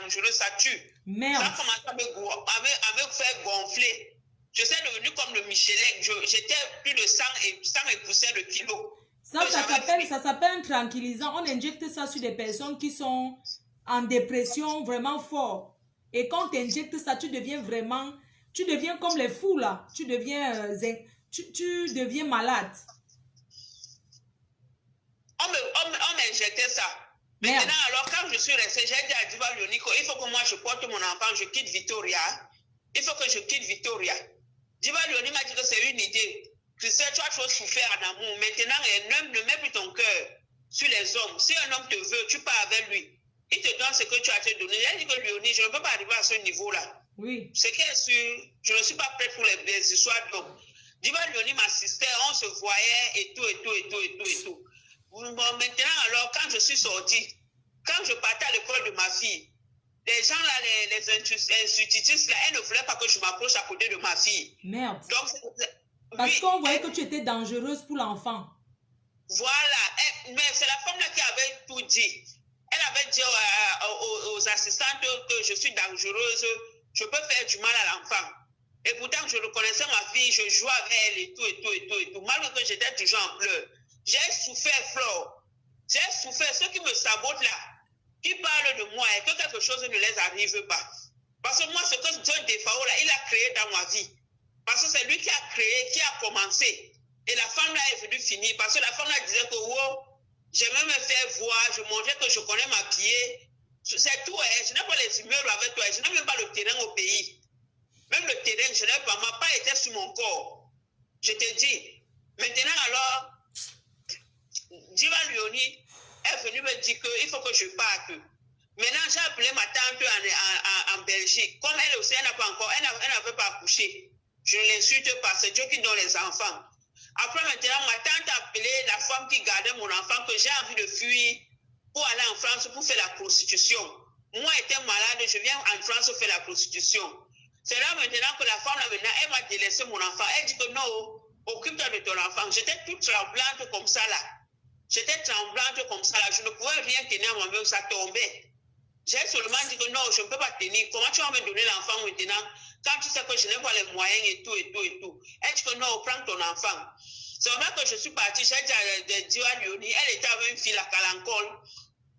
dangereux, ça tue. Merde. Ça commence à me faire gonfler. Je suis devenu comme le Michelin. J'étais plus de 100 et poussières de kilos. Ça s'appelle un tranquillisant. On injecte ça sur des personnes qui sont en dépression vraiment fort. Et quand tu injectes ça, tu deviens comme les fous là. Tu deviens malade. On m'injectait ça. Merde. Maintenant, alors, quand je suis restée, j'ai dit à Diva Leonico, il faut que moi je porte mon enfant, je quitte Victoria. Il faut que je quitte Victoria. Diva Leoni m'a dit que c'est une idée. Tu sais, tu as trop souffert en amour. Maintenant, ne mets plus ton cœur sur les hommes. Si un homme te veut, tu pars avec lui. Il te donne ce que tu as te donné. J'ai dit que Leoni, je ne peux pas arriver à ce niveau-là. Oui. C'est qu'elle suit, je ne suis pas prête pour les histoires d'hommes. Diva Leoni m'assistait, on se voyait et tout. Maintenant, alors, quand je suis sortie, quand je partais à l'école de ma fille, les gens là, les institutrices là, elles ne voulaient pas que je m'approche à côté de ma fille. Merde. Donc, parce qu'on voyait que tu étais dangereuse pour l'enfant. Voilà. Mais c'est la femme là qui avait tout dit. Elle avait dit aux assistantes que je suis dangereuse, je peux faire du mal à l'enfant. Et pourtant, je reconnaissais ma fille, je jouais avec elle et tout. Malgré que j'étais toujours en pleurs. J'ai souffert, Flore. J'ai souffert. Ceux qui me sabotent là, qui parlent de moi et que quelque chose ne les arrive pas. Parce que moi, ce que Dieu Defao là, il a créé dans ma vie. Parce que c'est lui qui a créé, qui a commencé. Et la femme là est venue finir. Parce que la femme là disait que, wow, j'aimais me faire voir, je montrais que je connais m'habiller. C'est tout, hein. Je n'ai pas les immeubles avec toi. Je n'ai même pas le terrain au pays. Même le terrain, je n'ai pas. Ma part était sur mon corps. Je te dis. Maintenant, alors, Diva Leoni est venue me dire qu'il faut que je parte. Maintenant, j'ai appelé ma tante en Belgique. Comme elle aussi, elle n'avait pas accouché. Je ne l'insulte pas, c'est Dieu qui donne les enfants. Après, maintenant, ma tante a appelé la femme qui gardait mon enfant, que j'ai envie de fuir pour aller en France pour faire la prostitution. Moi, étant malade, je viens en France faire la prostitution. C'est là maintenant que la femme, là, maintenant, elle m'a délaissé mon enfant. Elle dit que non, occupe-toi de ton enfant. J'étais toute tremblante comme ça, là. J'étais tremblante comme ça, là. Je ne pouvais rien tenir à moi-même, ça tombait. J'ai seulement dit que non, je ne peux pas tenir. Comment tu vas me donner l'enfant maintenant quand tu sais que je n'ai pas les moyens et tout. Elle dit que non, prends ton enfant. C'est vrai que je suis partie, j'ai dit à Leoni, elle était avec une fille à Calancol.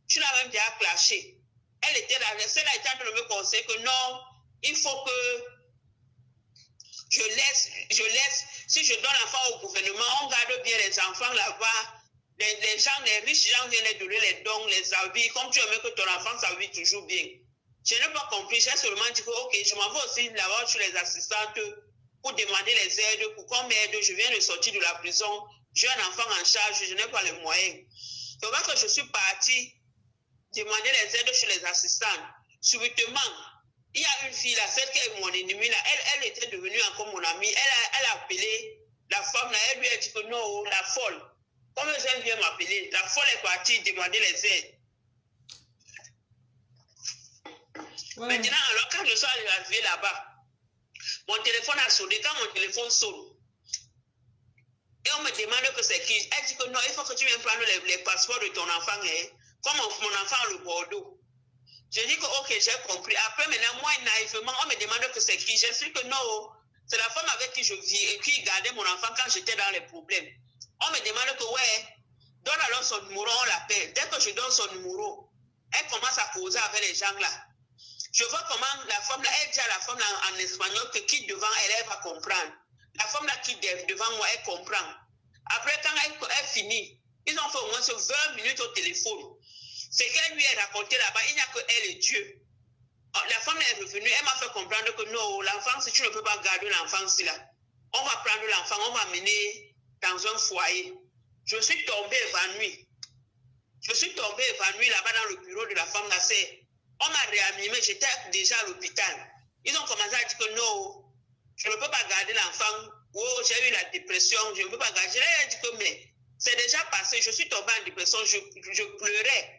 Tu l'as même déjà clashé. Elle était là, celle-là était en train de me conseiller que non, il faut que je laisse, si je donne l'enfant au gouvernement, on garde bien les enfants là-bas. Les gens, les riches gens viennent donner les dons, les habits, comme tu aimes que ton enfant s'habille toujours bien. Je n'ai pas compris, j'ai seulement dit que ok, je m'en vais aussi là-bas chez les assistantes pour demander les aides, pour qu'on m'aide. Je viens de sortir de la prison, j'ai un enfant en charge, je n'ai pas les moyens. C'est vrai que je suis partie demander les aides chez les assistantes. Subitement, il y a une fille là, celle qui est mon ennemie là, elle était devenue encore mon amie. Elle a appelé la femme là, elle lui a dit que non, la folle. Comme j'aime bien m'appeler, la folle est partie demander les aides. Ouais. Maintenant, alors quand je suis arrivée là-bas, mon téléphone a sonné. Quand mon téléphone sonne, et on me demande que c'est qui, elle dit que non, il faut que tu viennes prendre les passeports de ton enfant, hein, comme mon enfant a le Bordeaux. Je dis que ok, j'ai compris. Après, maintenant, moi, naïvement, on me demande que c'est qui. J'explique que non, c'est la femme avec qui je vis et qui gardait mon enfant quand j'étais dans les problèmes. On me demande que, ouais, donne alors son numéro, on l'appelle. Dès que je donne son numéro, elle commence à causer avec les gens là. Je vois comment la femme là, elle dit à la femme là en espagnol que qui devant elle, elle va comprendre. La femme là qui devant moi, elle comprend. Après, quand elle finit, ils ont fait au moins 20 minutes au téléphone. Ce qu'elle lui a raconté là-bas, il n'y a que elle et Dieu. La femme est revenue, elle m'a fait comprendre que non, l'enfant, si tu ne peux pas garder l'enfant là, on va prendre l'enfant, on va mener dans un foyer. Je suis tombée évanouie. Je suis tombée évanouie là-bas dans le bureau de la femme là. On m'a réanimée, j'étais déjà à l'hôpital. Ils ont commencé à dire que non, je ne peux pas garder l'enfant. Oh, j'ai eu la dépression, je ne peux pas garder. J'ai dit que mais c'est déjà passé, je suis tombée en dépression, je pleurais.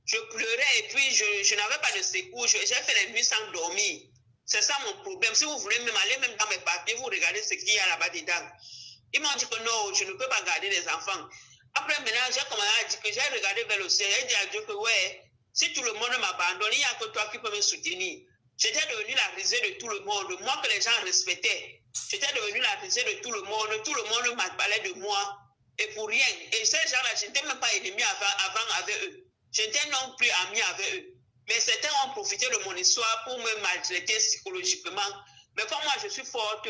Je pleurais et puis je n'avais pas de secours. J'ai fait les nuits sans dormir. C'est ça mon problème. Si vous voulez même aller même dans mes papiers, vous regardez ce qu'il y a là-bas dedans. Ils m'ont dit que non, je ne peux pas garder les enfants. Après, maintenant, j'ai commencé à dire que j'ai regardé vers le ciel. J'ai dit à Dieu que ouais, Si tout le monde m'abandonne, il n'y a que toi qui peux me soutenir. J'étais devenue la risée de tout le monde. Moi que les gens respectaient. J'étais devenue la risée de tout le monde. Tout le monde m'appelait de moi. Et pour rien. Et ces gens-là, je n'étais même pas ennemi avant avec eux. Je n'étais non plus ami avec eux. Mais certains ont profité de mon histoire pour me maltraiter psychologiquement. Mais comme moi, je suis forte,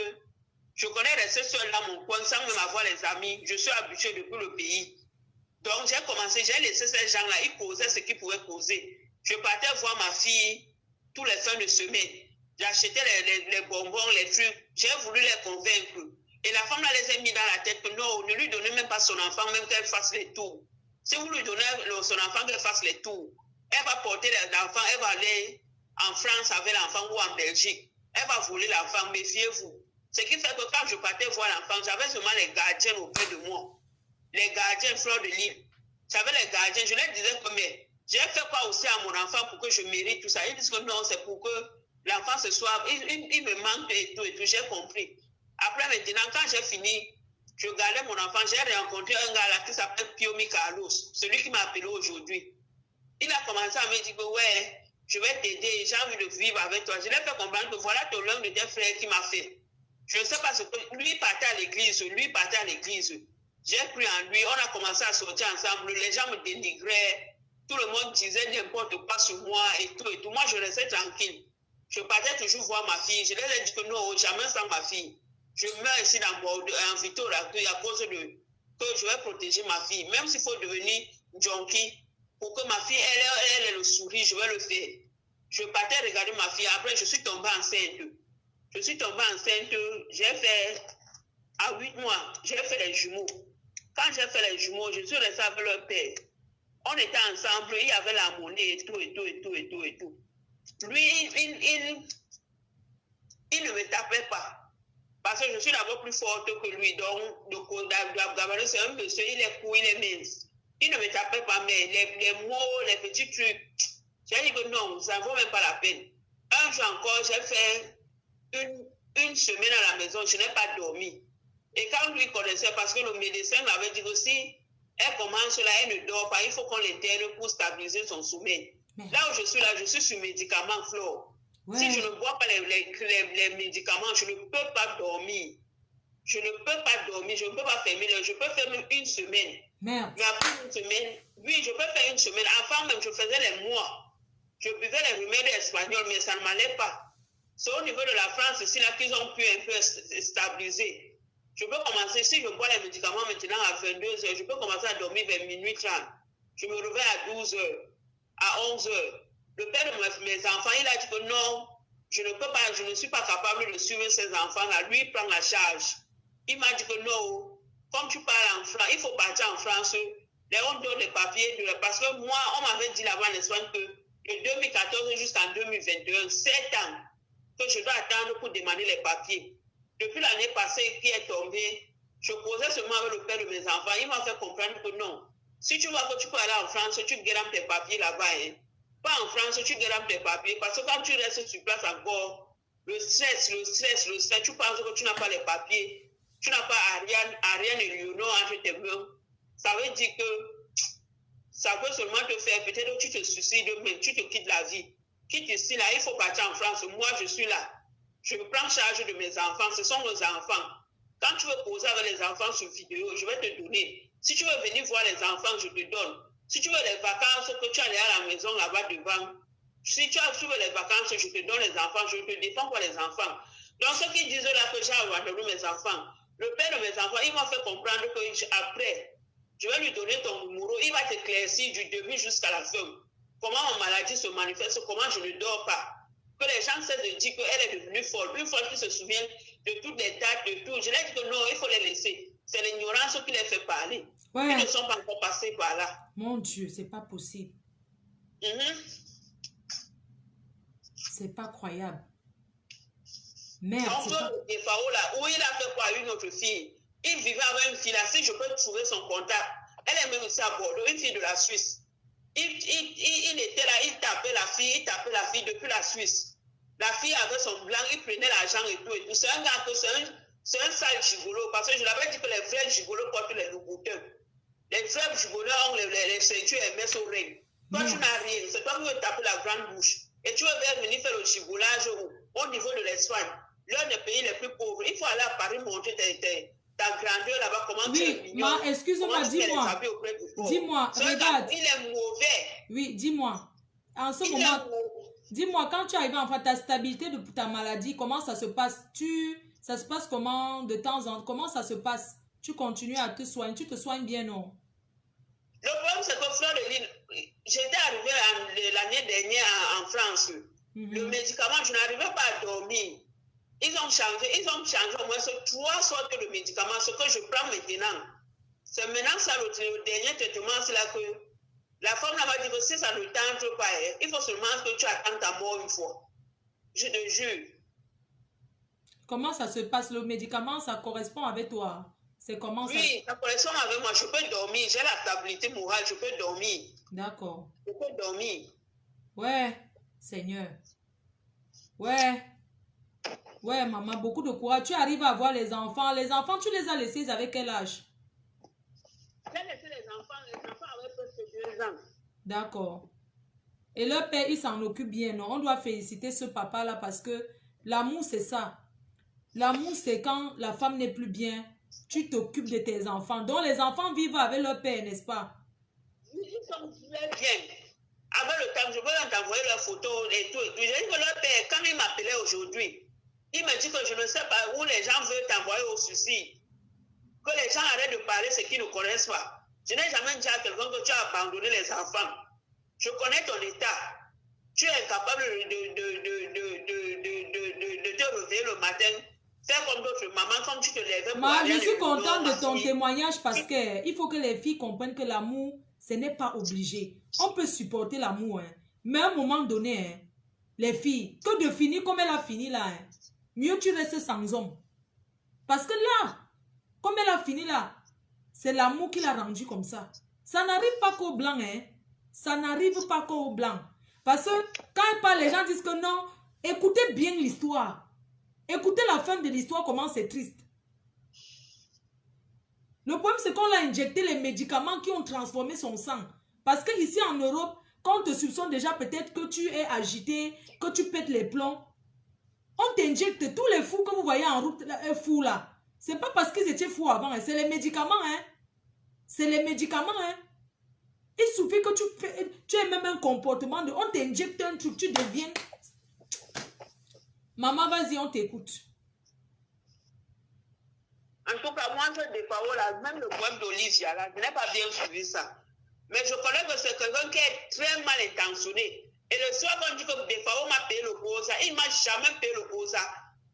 je connais rester seule dans mon coin sans même avoir les amis. Je suis habituée depuis le pays. Donc, j'ai commencé, j'ai laissé ces gens-là, ils causaient ce qu'ils pouvaient causer. Je partais voir ma fille tous les fins de semaine. J'achetais les bonbons, les trucs. J'ai voulu les convaincre. Et la femme là, les a mis dans la tête que non, ne lui donnez même pas son enfant, même qu'elle fasse les tours. Si vous lui donnez son enfant, qu'elle fasse les tours, elle va porter l'enfant, elle va aller en France avec l'enfant ou en Belgique. Elle va voler l'enfant, méfiez-vous. Ce qui fait que quand je partais voir l'enfant, j'avais seulement les gardiens auprès de moi. Les gardiens fleurs de l'île. J'avais les gardiens, je leur disais que mais j'ai fait quoi aussi à mon enfant pour que je mérite tout ça. Ils disent que non, c'est pour que l'enfant se soit, il me manque et tout, j'ai compris. Après maintenant, quand j'ai fini, je gardais mon enfant, j'ai rencontré un gars là qui s'appelle Piomi Carlos, celui qui m'a appelé aujourd'hui. Il a commencé à me dire que ouais, je vais t'aider, j'ai envie de vivre avec toi. Je lui ai fait comprendre que voilà ton l'un de tes frères qui m'a fait. Je ne sais pas ce que, lui partait à l'église, J'ai cru en lui, on a commencé à sortir ensemble, les gens me dénigraient, tout le monde disait n'importe quoi sur moi et tout et tout. Moi, je restais tranquille. Je partais toujours voir ma fille. Je leur ai dit que non, jamais sans ma fille. Je meurs ici dans Bordeaux, en Victoria, à cause de que je vais protéger ma fille. Même s'il faut devenir junkie, pour que ma fille, elle ait le sourire, je vais le faire. Je partais regarder ma fille. Après, je suis tombée enceinte. J'ai fait, à 8 mois, j'ai fait les jumeaux. Quand j'ai fait les jumeaux, je suis restée avec leur père. On était ensemble, il y avait la monnaie et tout. Lui, il ne me tapait pas. Parce que je suis d'abord plus forte que lui. Donc, Gabarit, c'est un monsieur, il est court, il est mince. Il ne me tapait pas, mais les mots, les petits trucs, j'ai dit que non, ça ne vaut même pas la peine. Un jour encore, j'ai fait une semaine à la maison, je n'ai pas dormi. Et quand lui connaissait, parce que le médecin m'avait dit aussi, elle commence là, elle ne dort pas, il faut qu'on l'interne pour stabiliser son sommeil. Là où je suis sur médicaments, Flo. Ouais. Si je ne bois pas les médicaments, je ne peux pas dormir. Je ne peux pas fermer les yeux. Je peux faire même une semaine. Merde. Mais après une semaine, oui, je peux faire une semaine. Avant même, je faisais les mois. Je buvais les remèdes espagnols, mais ça ne m'allait pas. C'est au niveau de la France ici là qu'ils ont pu un peu stabiliser. Je peux commencer, si je bois les médicaments maintenant à 22h, je peux commencer à dormir vers minuit 30. Je me réveille à 12h, à 11h. Le père de mes enfants, il a dit que non, je ne suis pas capable de suivre ces enfants-là. Lui, il prend la charge. Il m'a dit que non, comme tu parles en France, il faut partir en France. On donne les papiers, parce que moi, on m'avait dit là-bas en Espagne que de 2014 jusqu'en 2021, 7 ans, que je dois attendre pour demander les papiers. Depuis l'année passée qui est tombée, je causais seulement avec le père de mes enfants. Il m'a fait comprendre que non. Si tu vois que tu peux aller en France, tu gagnes tes papiers là-bas. Hein. Pas en France, tu gagnes tes papiers. Parce que quand tu restes sur place encore, le stress, tu penses que tu n'as pas les papiers. Tu n'as pas Ariane et Lionel entre tes mains. Ça veut dire que ça peut seulement te faire, peut-être que tu te suicides, mais tu te quittes la vie. Quitte ici, là, il faut partir en France. Moi, je suis là. Je prends charge de mes enfants. Ce sont nos enfants. Quand tu veux poser avec les enfants sur vidéo, je vais te donner. Si tu veux venir voir les enfants, je te donne. Si tu veux les vacances, que tu allais à la maison là-bas devant. Si tu veux les vacances, je te donne les enfants. Je te défends pour les enfants. Donc, ceux qui disent là que j'ai abandonné mes enfants, le père de mes enfants, il m'a fait comprendre que après, je vais lui donner ton numéro. Il va t'éclaircir du début jusqu'à la fin. Comment ma maladie se manifeste, comment je ne dors pas. Que les gens cessent de dire qu'elle est devenue folle. Une folle qui se souvient de toutes les dates, de tout. Je leur dis que non, il faut les laisser. C'est l'ignorance qui les fait parler. Ouais. Ils ne sont pas encore passés par là. Mon Dieu, c'est pas possible. C'est pas croyable. Merde. Donc, le FAO là, où il a fait quoi à une autre fille. Il vivait avec une fille là, si je peux trouver son contact. Elle est même aussi à Bordeaux, une fille de la Suisse. Il était là, il tapait la fille depuis la Suisse. La fille avait son blanc, il prenait l'argent et tout. C'est un gars, c'est un sale gigolo. Parce que je l'avais dit que les vrais gigolos portent les loups-bouteux. Les vrais gigolos ont les ceintures et mettent au règne. Toi, tu n'as rien. C'est toi qui veux taper la grande bouche. Et tu veux venir faire le chiboulage au niveau de l'Espagne. L'un des pays les plus pauvres. Il faut aller à Paris montrer ta grandeur là-bas. Comment tu es mignon. Excuse-moi, dis-moi. Dis-moi, regarde. Il est mauvais. Oui, dis-moi. En ce moment, dis-moi, quand tu arrives, enfin, ta stabilité de ta maladie, comment ça se passe? Ça se passe comment de temps en temps? Comment ça se passe? Tu continues à te soigner? Tu te soignes bien, non? Le problème, c'est que Fleur de Lille, j'étais arrivée l'année dernière en France. Le médicament, je n'arrivais pas à dormir. Ils ont changé au moins 3 sortes de médicaments. Ce que je prends maintenant, c'est maintenant ça, le dernier traitement, c'est là que la femme m'a dit que si ça ne tente pas, il faut seulement que tu attends ta mort une fois. Je te jure. Comment ça se passe? Le médicament, ça correspond avec toi? C'est comment ça? Oui, ça correspond avec moi. Je peux dormir. J'ai la stabilité morale. Je peux dormir. D'accord. Je peux dormir. Ouais, Seigneur. Ouais. Ouais, maman, beaucoup de courage. Tu arrives à voir les enfants. Les enfants, tu les as laissés avec quel âge? J'ai laissé les enfants avaient presque 2 ans. D'accord. Et leur père, il s'en occupe bien, non? On doit féliciter ce papa-là parce que l'amour, c'est ça. L'amour, c'est quand la femme n'est plus bien, tu t'occupes de tes enfants. Donc, les enfants vivent avec leur père, n'est-ce pas? Ils sont très bien. Avec le temps, je peux t'envoyer leurs photos et tout. J'ai dit que leur père, quand il m'appelait aujourd'hui, il me dit que je ne sais pas où les gens veulent t'envoyer au suicide. Que les gens arrêtent de parler ce qu'ils ne connaissent pas. Je n'ai jamais dit à quelqu'un que tu as abandonné les enfants. Je connais ton état. Tu es incapable de te réveiller le matin, faire comme d'autres mamans, comme tu te lèvais pour aller. Je suis contente de ton témoignage parce qu'il faut que les filles comprennent que l'amour, ce n'est pas obligé. On peut supporter l'amour, hein. Mais à un moment donné, hein, les filles, que de finir comme elle a fini là, hein, mieux tu restes sans homme. Parce que là, comme elle a fini là, c'est l'amour qui l'a rendu comme ça. Ça n'arrive pas qu'aux blancs, hein. Ça n'arrive pas qu'aux blancs. Parce que quand elle parle, les gens disent que non. Écoutez bien l'histoire. Écoutez la fin de l'histoire, comment c'est triste. Le problème, c'est qu'on l'a injecté les médicaments qui ont transformé son sang. Parce qu'ici en Europe, quand on te soupçonne déjà peut-être que tu es agité, que tu pètes les plombs, on t'injecte tous les fous que vous voyez en route, fous là. C'est pas parce qu'ils étaient fous avant, hein. C'est les médicaments, hein. C'est les médicaments, hein. Il suffit que tu aies même un comportement de... On t'injecte un truc, tu deviens... Maman, vas-y, on t'écoute. En tout cas, moi, même le problème d'Olivia, là, je n'ai pas bien suivi ça. Mais je connais que c'est quelqu'un qui est très mal intentionné. Et le soir, quand on dit que Defao m'a payé le Bosa, il ne m'a jamais payé le Bosa.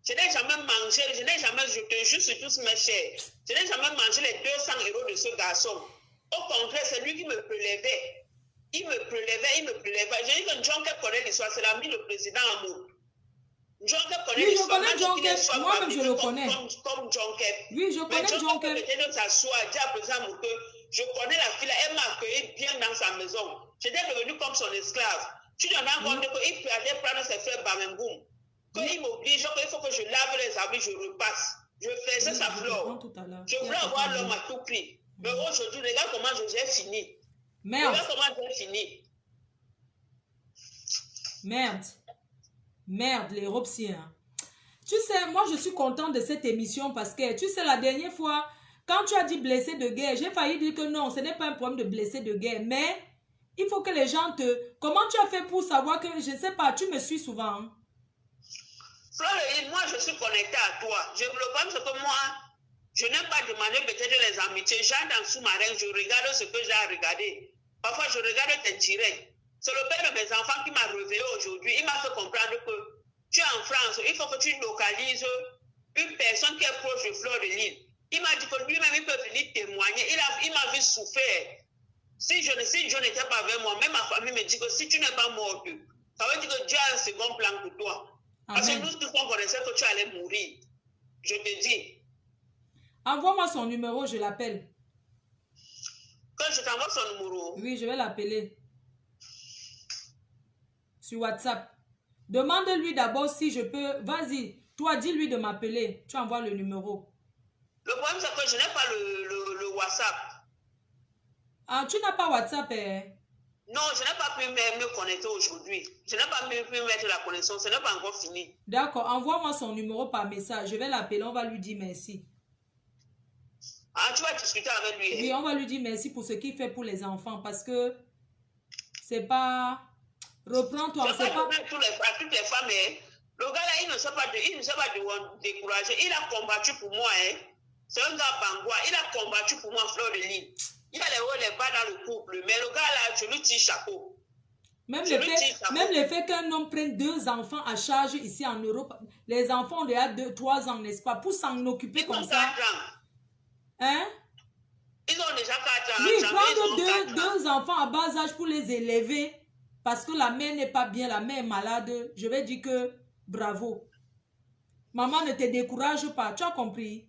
Je n'ai jamais mangé, je te jure sur tous mes chers, je n'ai jamais mangé les 200 € de ce garçon. Au contraire, c'est lui qui me prélevait. Il me prélevait. J'ai dit que John Kep connaît l'histoire, c'est l'ami du président Amour. John Kep connaît l'histoire. Oui, je connais John Kep. Moi-même, je le connais. Comme John Kep. Oui, je connais John Kep. Mais John Kep s'asseoir, dit à président Amour que je connais la fille, elle m'a accueilli bien dans sa maison. J'étais devenu comme son esclave. Tu te rends compte qu'il peut aller prendre ses frères Bamemboum. Quand il m'oblige, il faut que je lave les habits, je repasse. Je faisais sa fleur. Je voulais avoir l'homme à tout prix. Mais aujourd'hui, regarde comment j'ai fini. Merde. Regarde comment j'ai fini. Merde. Merde, les Robsiens. Tu sais, moi, je suis contente de cette émission parce que, tu sais, la dernière fois, quand tu as dit blessé de guerre, j'ai failli dire que non, ce n'est pas un problème de blessé de guerre. Mais, il faut que les gens te... Comment tu as fait pour savoir que, je ne sais pas, tu me suis souvent, hein? Fleur, moi, je suis connectée à toi. Le problème, c'est que moi, je n'ai pas demandé peut-être les amitiés. J'entre dans sous-marin, je regarde ce que j'ai à regarder. Parfois, je regarde tes directs. C'est le père de mes enfants qui m'a réveillé aujourd'hui. Il m'a fait comprendre que tu es en France. Il faut que tu localises une personne qui est proche de Fleur de Lille. Il m'a dit que lui-même, il peut venir témoigner. Il m'a vu souffrir. Si je n'étais pas avec moi, même ma famille me dit que si tu n'es pas mort, ça veut dire que Dieu a un second plan pour toi. Parce que nous tous, on connaissait que tu allais mourir. Je te dis. Envoie-moi son numéro, je l'appelle. Quand je t'envoie son numéro. Oui, je vais l'appeler. Sur WhatsApp. Demande-lui d'abord si je peux... Vas-y, toi, dis-lui de m'appeler. Tu envoies le numéro. Le problème, c'est que je n'ai pas le WhatsApp. Ah, tu n'as pas WhatsApp, eh? Non, je n'ai pas pu me connecter aujourd'hui. Je n'ai pas pu mettre la connexion. Ce n'est pas encore fini. D'accord, envoie-moi son numéro par message. Je vais l'appeler, on va lui dire merci. Ah, tu vas discuter avec lui. Oui, on va lui dire merci pour ce qu'il fait pour les enfants parce que c'est pas... Reprends-toi, c'est pas... À toutes les femmes, hein. Le gars là, il ne s'est pas découragé. Il a combattu pour moi. Hein. C'est un gars bangois. Il a combattu pour moi, Fleur de Lille. Il a les hauts et les bas dans le couple. Mais le gars là, je lui tire chapeau. Même le fait qu'un homme prenne 2 enfants à charge ici en Europe, les enfants ont déjà 2-3 ans, n'est-ce pas, pour s'en occuper comme ça. Hein? Ils ont déjà 4 ans. Oui, prendre deux enfants à bas âge pour les élever, parce que la mère n'est pas bien, la mère est malade, je vais dire que bravo. Maman, ne te décourage pas, tu as compris?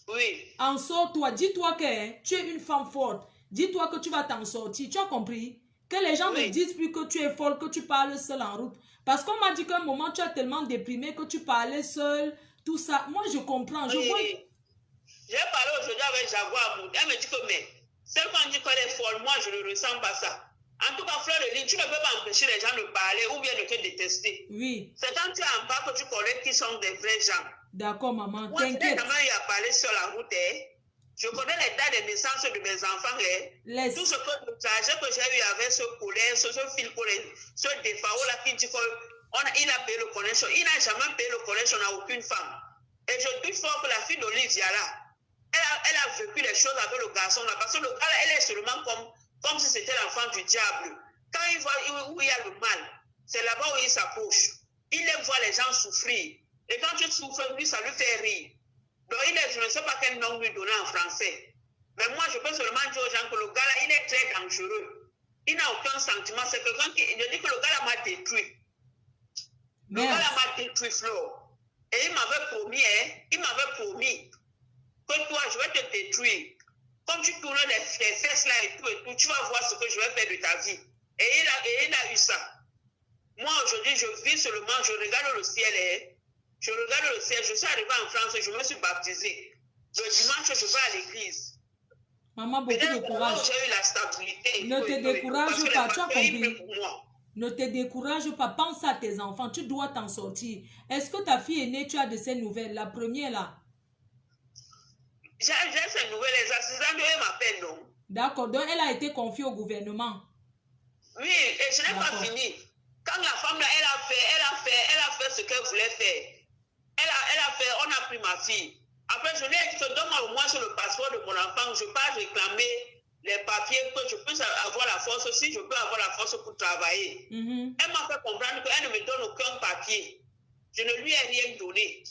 Oui. En sors-toi, dis-toi que hein, tu es une femme forte. Dis-toi que tu vas t'en sortir, tu as compris? Que les gens ne disent plus que tu es folle, que tu parles seule en route. Parce qu'on m'a dit qu'à un moment, tu as tellement déprimé que tu parlais seule, tout ça. Moi, je comprends. Je vois... J'ai parlé aujourd'hui avec Jaguar. Elle me dit que, mais, celle qu'on dit qu'elle est folle, moi, je ne ressens pas ça. En tout cas, Fleur de Lille, tu ne peux pas empêcher les gens de parler ou bien de te détester. Oui. C'est quand tu es en bas que tu connais qui sont des vrais gens. D'accord, maman, t'inquiète. Moi, je n'ai jamais parlé sur la route. Hein. Je connais les dates de naissance de mes enfants. Hein. Tout ce que le trajet que j'ai eu avec ce collègue, ce fil collègue, ce défaut-là qui dit qu'il a payé le connexion. Il n'a jamais payé le connexion à aucune femme. Et je dis fort que la fille d'Olivia là, elle a vécu les choses avec le garçon là, parce que le gars là, elle est seulement comme si c'était l'enfant du diable. Quand il voit où il y a le mal, c'est là-bas où il s'approche. Il aime voir les gens souffrir. Et quand tu souffres, lui, ça lui fait rire. Donc, je ne sais pas quel nom lui donner en français. Mais moi, je peux seulement dire aux gens que le gars là, il est très dangereux. Il n'a aucun sentiment. C'est quelqu'un qui... Je dis que le gars là m'a détruit. Le gars là m'a détruit, Flo. Et il m'avait promis que toi, je vais te détruire. Comme tu tournes les fesses là et tout, tu vas voir ce que je vais faire de ta vie. Et il a eu ça. Moi, aujourd'hui, je vis seulement, je regarde le ciel. Je regarde le ciel. Je suis arrivé en France, je me suis baptisé. Le dimanche, je vais à l'église. Maman, beaucoup de courage. J'ai eu la stabilité. Ne te décourage pas, tu as compris. Ne te décourage pas, pense à tes enfants, tu dois t'en sortir. Est-ce que ta fille est née, tu as de ces nouvelles? La première là. J'ai ces nouvelles, les assistants de m'appellent, non? D'accord, donc elle a été confiée au gouvernement. Oui, et je n'ai pas fini. Quand la femme là, elle a fait ce qu'elle voulait faire. Elle a fait, on a pris ma fille. Après, je lui ai dit que donne-moi au moins sur le passeport de mon enfant, je peux réclamer les papiers, que je puisse avoir la force, si je peux avoir la force pour travailler. Elle m'a fait comprendre qu'elle ne me donne aucun papier. Je ne lui ai rien donné.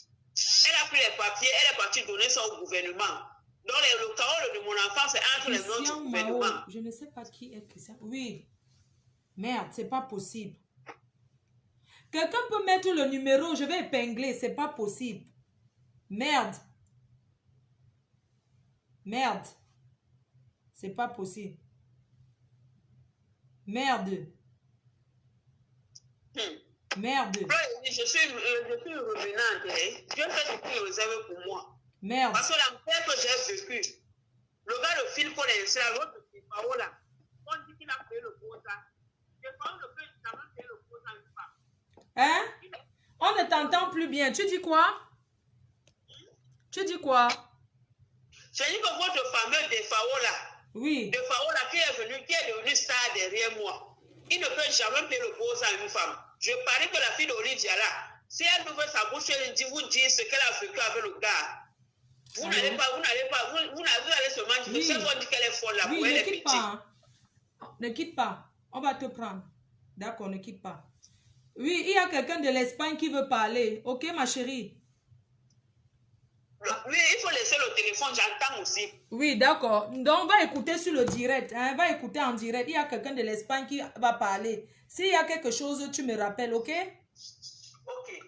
Elle a pris les papiers, elle est partie donner ça au gouvernement. Donc, le chaos de mon enfant, c'est entre les mains du gouvernement. Je ne sais pas qui est Christian. Oui. Merde, c'est pas possible. Quelqu'un peut mettre le numéro, je vais épingler, c'est pas possible. Merde. Merde. C'est pas possible. Merde. Merde. Je suis revenante. Dieu fait ce qu'il réserve pour moi. Merde. Parce que l'enfer que j'ai vécu, le gars, le fil qu'on est là, l'autre Défao là, on dit qu'il a payé le quota. Défao ne peut jamais payer le quota une femme. Hein? On ne t'entend plus bien. Tu dis quoi? Tu dis quoi? Je dis que votre fameux Défao là, oui. Défao là qui est devenu star derrière moi, il ne peut jamais payer le quota à une femme. Je parie que la fille d'Olivia là, si elle ouvre sa bouche, elle dit, vous dites ce qu'elle a vécu avec le gars. Vous n'allez pas, vous allez seulement dire, c'est qu'on dit qu'elle est folle là, oui, pour elle ne est quitte pas. Ne quitte pas. On va te prendre. D'accord, ne quitte pas. Oui, il y a quelqu'un de l'Espagne qui veut parler. Ok, ma chérie? Oui, il faut laisser le téléphone, j'entends aussi. Oui, d'accord. Donc, va écouter sur le direct. Hein? Va écouter en direct. Il y a quelqu'un de l'Espagne qui va parler. S'il y a quelque chose, tu me rappelles, ok? Ok.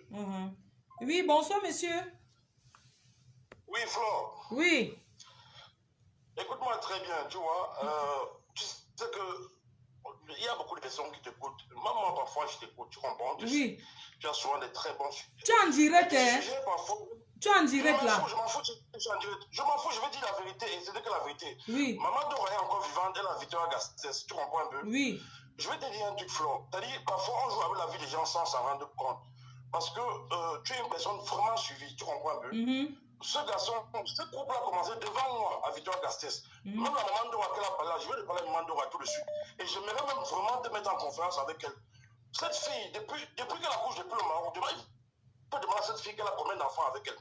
Oui, bonsoir, monsieur. Oui, Flore. Oui. Écoute-moi très bien, tu vois. Tu sais que il y a beaucoup de personnes qui t'écoutent. Même moi, parfois, je t'écoute, tu comprends? Oui. Tu as souvent des très bons sujets. Tu es en direct, hein? Tu es en direct, là. Je m'en fous, je m'en fous, je veux dire la vérité, et c'est que la vérité. Oui. Maman Dora est encore vivante, elle a vécu à Gastès, tu comprends un peu? Oui. je vais te dire un truc, Flo. C'est-à-dire, parfois, on joue avec la vie des gens sans s'en rendre compte. Parce que tu es une personne vraiment suivie, tu comprends un peu? Ce garçon, ce couple a commencé devant moi, à Victoire Gastès. Même la maman Dora qu'elle a parlé, je vais te parler de maman Dora tout de suite. Et j'aimerais même vraiment te mettre en confiance avec elle. Cette fille, depuis qu'elle accouche depuis le Maroc, il faut demander à cette fille qu'elle a combien d'enfants avec elle.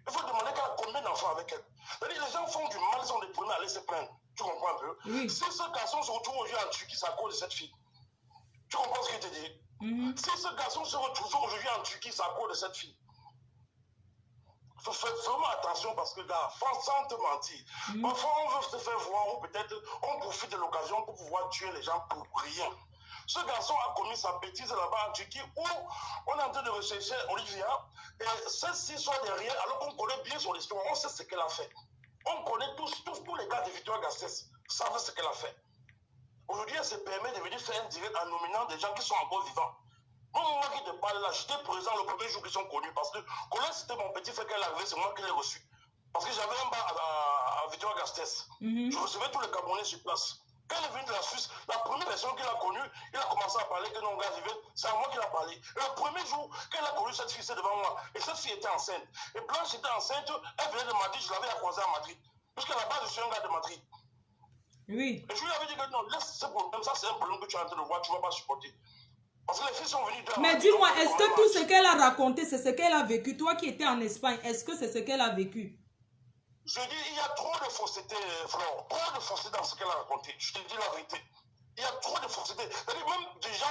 Il faut demander qu'elle a combien d'enfants avec elle. C'est-à-dire, les gens font du mal, ils sont les premiers à aller se plaindre. Tu comprends un peu? Si ce garçon se retrouve aujourd'hui en Turquie, c'est à cause de cette fille. Tu comprends ce que je te dis? Si ce garçon se retrouve aujourd'hui en Turquie, c'est à cause de cette fille. Il faut faire vraiment attention parce que, gars, sans te mentir, parfois on veut se faire voir ou peut-être on profite de l'occasion pour pouvoir tuer les gens pour rien. Ce garçon a commis sa bêtise là-bas en Turquie où on est en train de rechercher Olivia et celle-ci soit derrière alors qu'on connaît bien son histoire, on sait ce qu'elle a fait. On connaît tous les cas de Victoire Gastès, savent ce qu'elle a fait. Aujourd'hui, elle se permet de venir faire un direct en nominant des gens qui sont encore vivants. Moi qui te parle là, j'étais présent le premier jour qu'ils sont connus parce que Colin, c'était mon petit frère qui est arrivé, c'est moi qui l'ai reçu. Parce que j'avais un bar à Victoire Gastès. Je recevais tous les Gabonais sur place. Quand elle est venue de la Suisse, la première personne qu'il a connue, il a commencé à parler que non, gars, c'est à moi qu'il a parlé. Et le premier jour qu'elle a connu cette fille, c'est devant moi. Et cette fille était enceinte. Et Blanche était enceinte, elle venait de Madrid, je l'avais croisée à Madrid. Puisqu'à la base, je suis un gars de Madrid. Oui. Et je lui avais dit que non, laisse ce problème, ça c'est un problème que tu es en train de voir, tu ne vas pas supporter. Parce que les filles sont venues de Mais dis-moi, est-ce que tout ce qu'elle a raconté, c'est ce qu'elle a vécu? Toi qui étais en Espagne, est-ce que c'est ce qu'elle a vécu? Je dis, il y a trop de fausseté, Flore. Trop de fausseté dans ce qu'elle a raconté. Je te dis la vérité. Il y a trop de fausseté. Même déjà,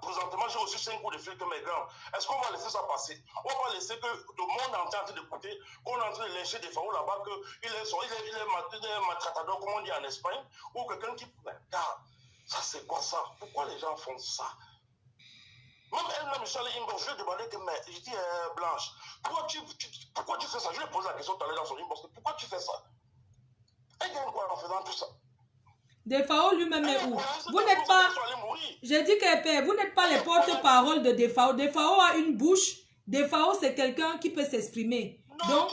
présentement, j'ai reçu 5 coups de fil que mes grands. Est-ce qu'on va laisser ça passer? On va laisser que le monde entier en train d'écouter, qu'on est en train de lyncher des FAO là-bas, qu'il est maltraitador, comme on dit en Espagne, ou quelqu'un qui. Car, ça c'est quoi ça? Pourquoi les gens font ça? Même elle-même, je suis allé inbox, je lui ai demandé que, mais je dis, Blanche, pourquoi tu fais ça? Je lui ai posé la question tout à l'heure dans son inbox, pourquoi tu fais ça? Elle gagne quoi en faisant tout ça? Defao lui-même est où? Vous n'êtes pas, j'ai dit que vous n'êtes pas les porte-parole de Defao. Defao a une bouche. Defao, c'est quelqu'un qui peut s'exprimer. Donc,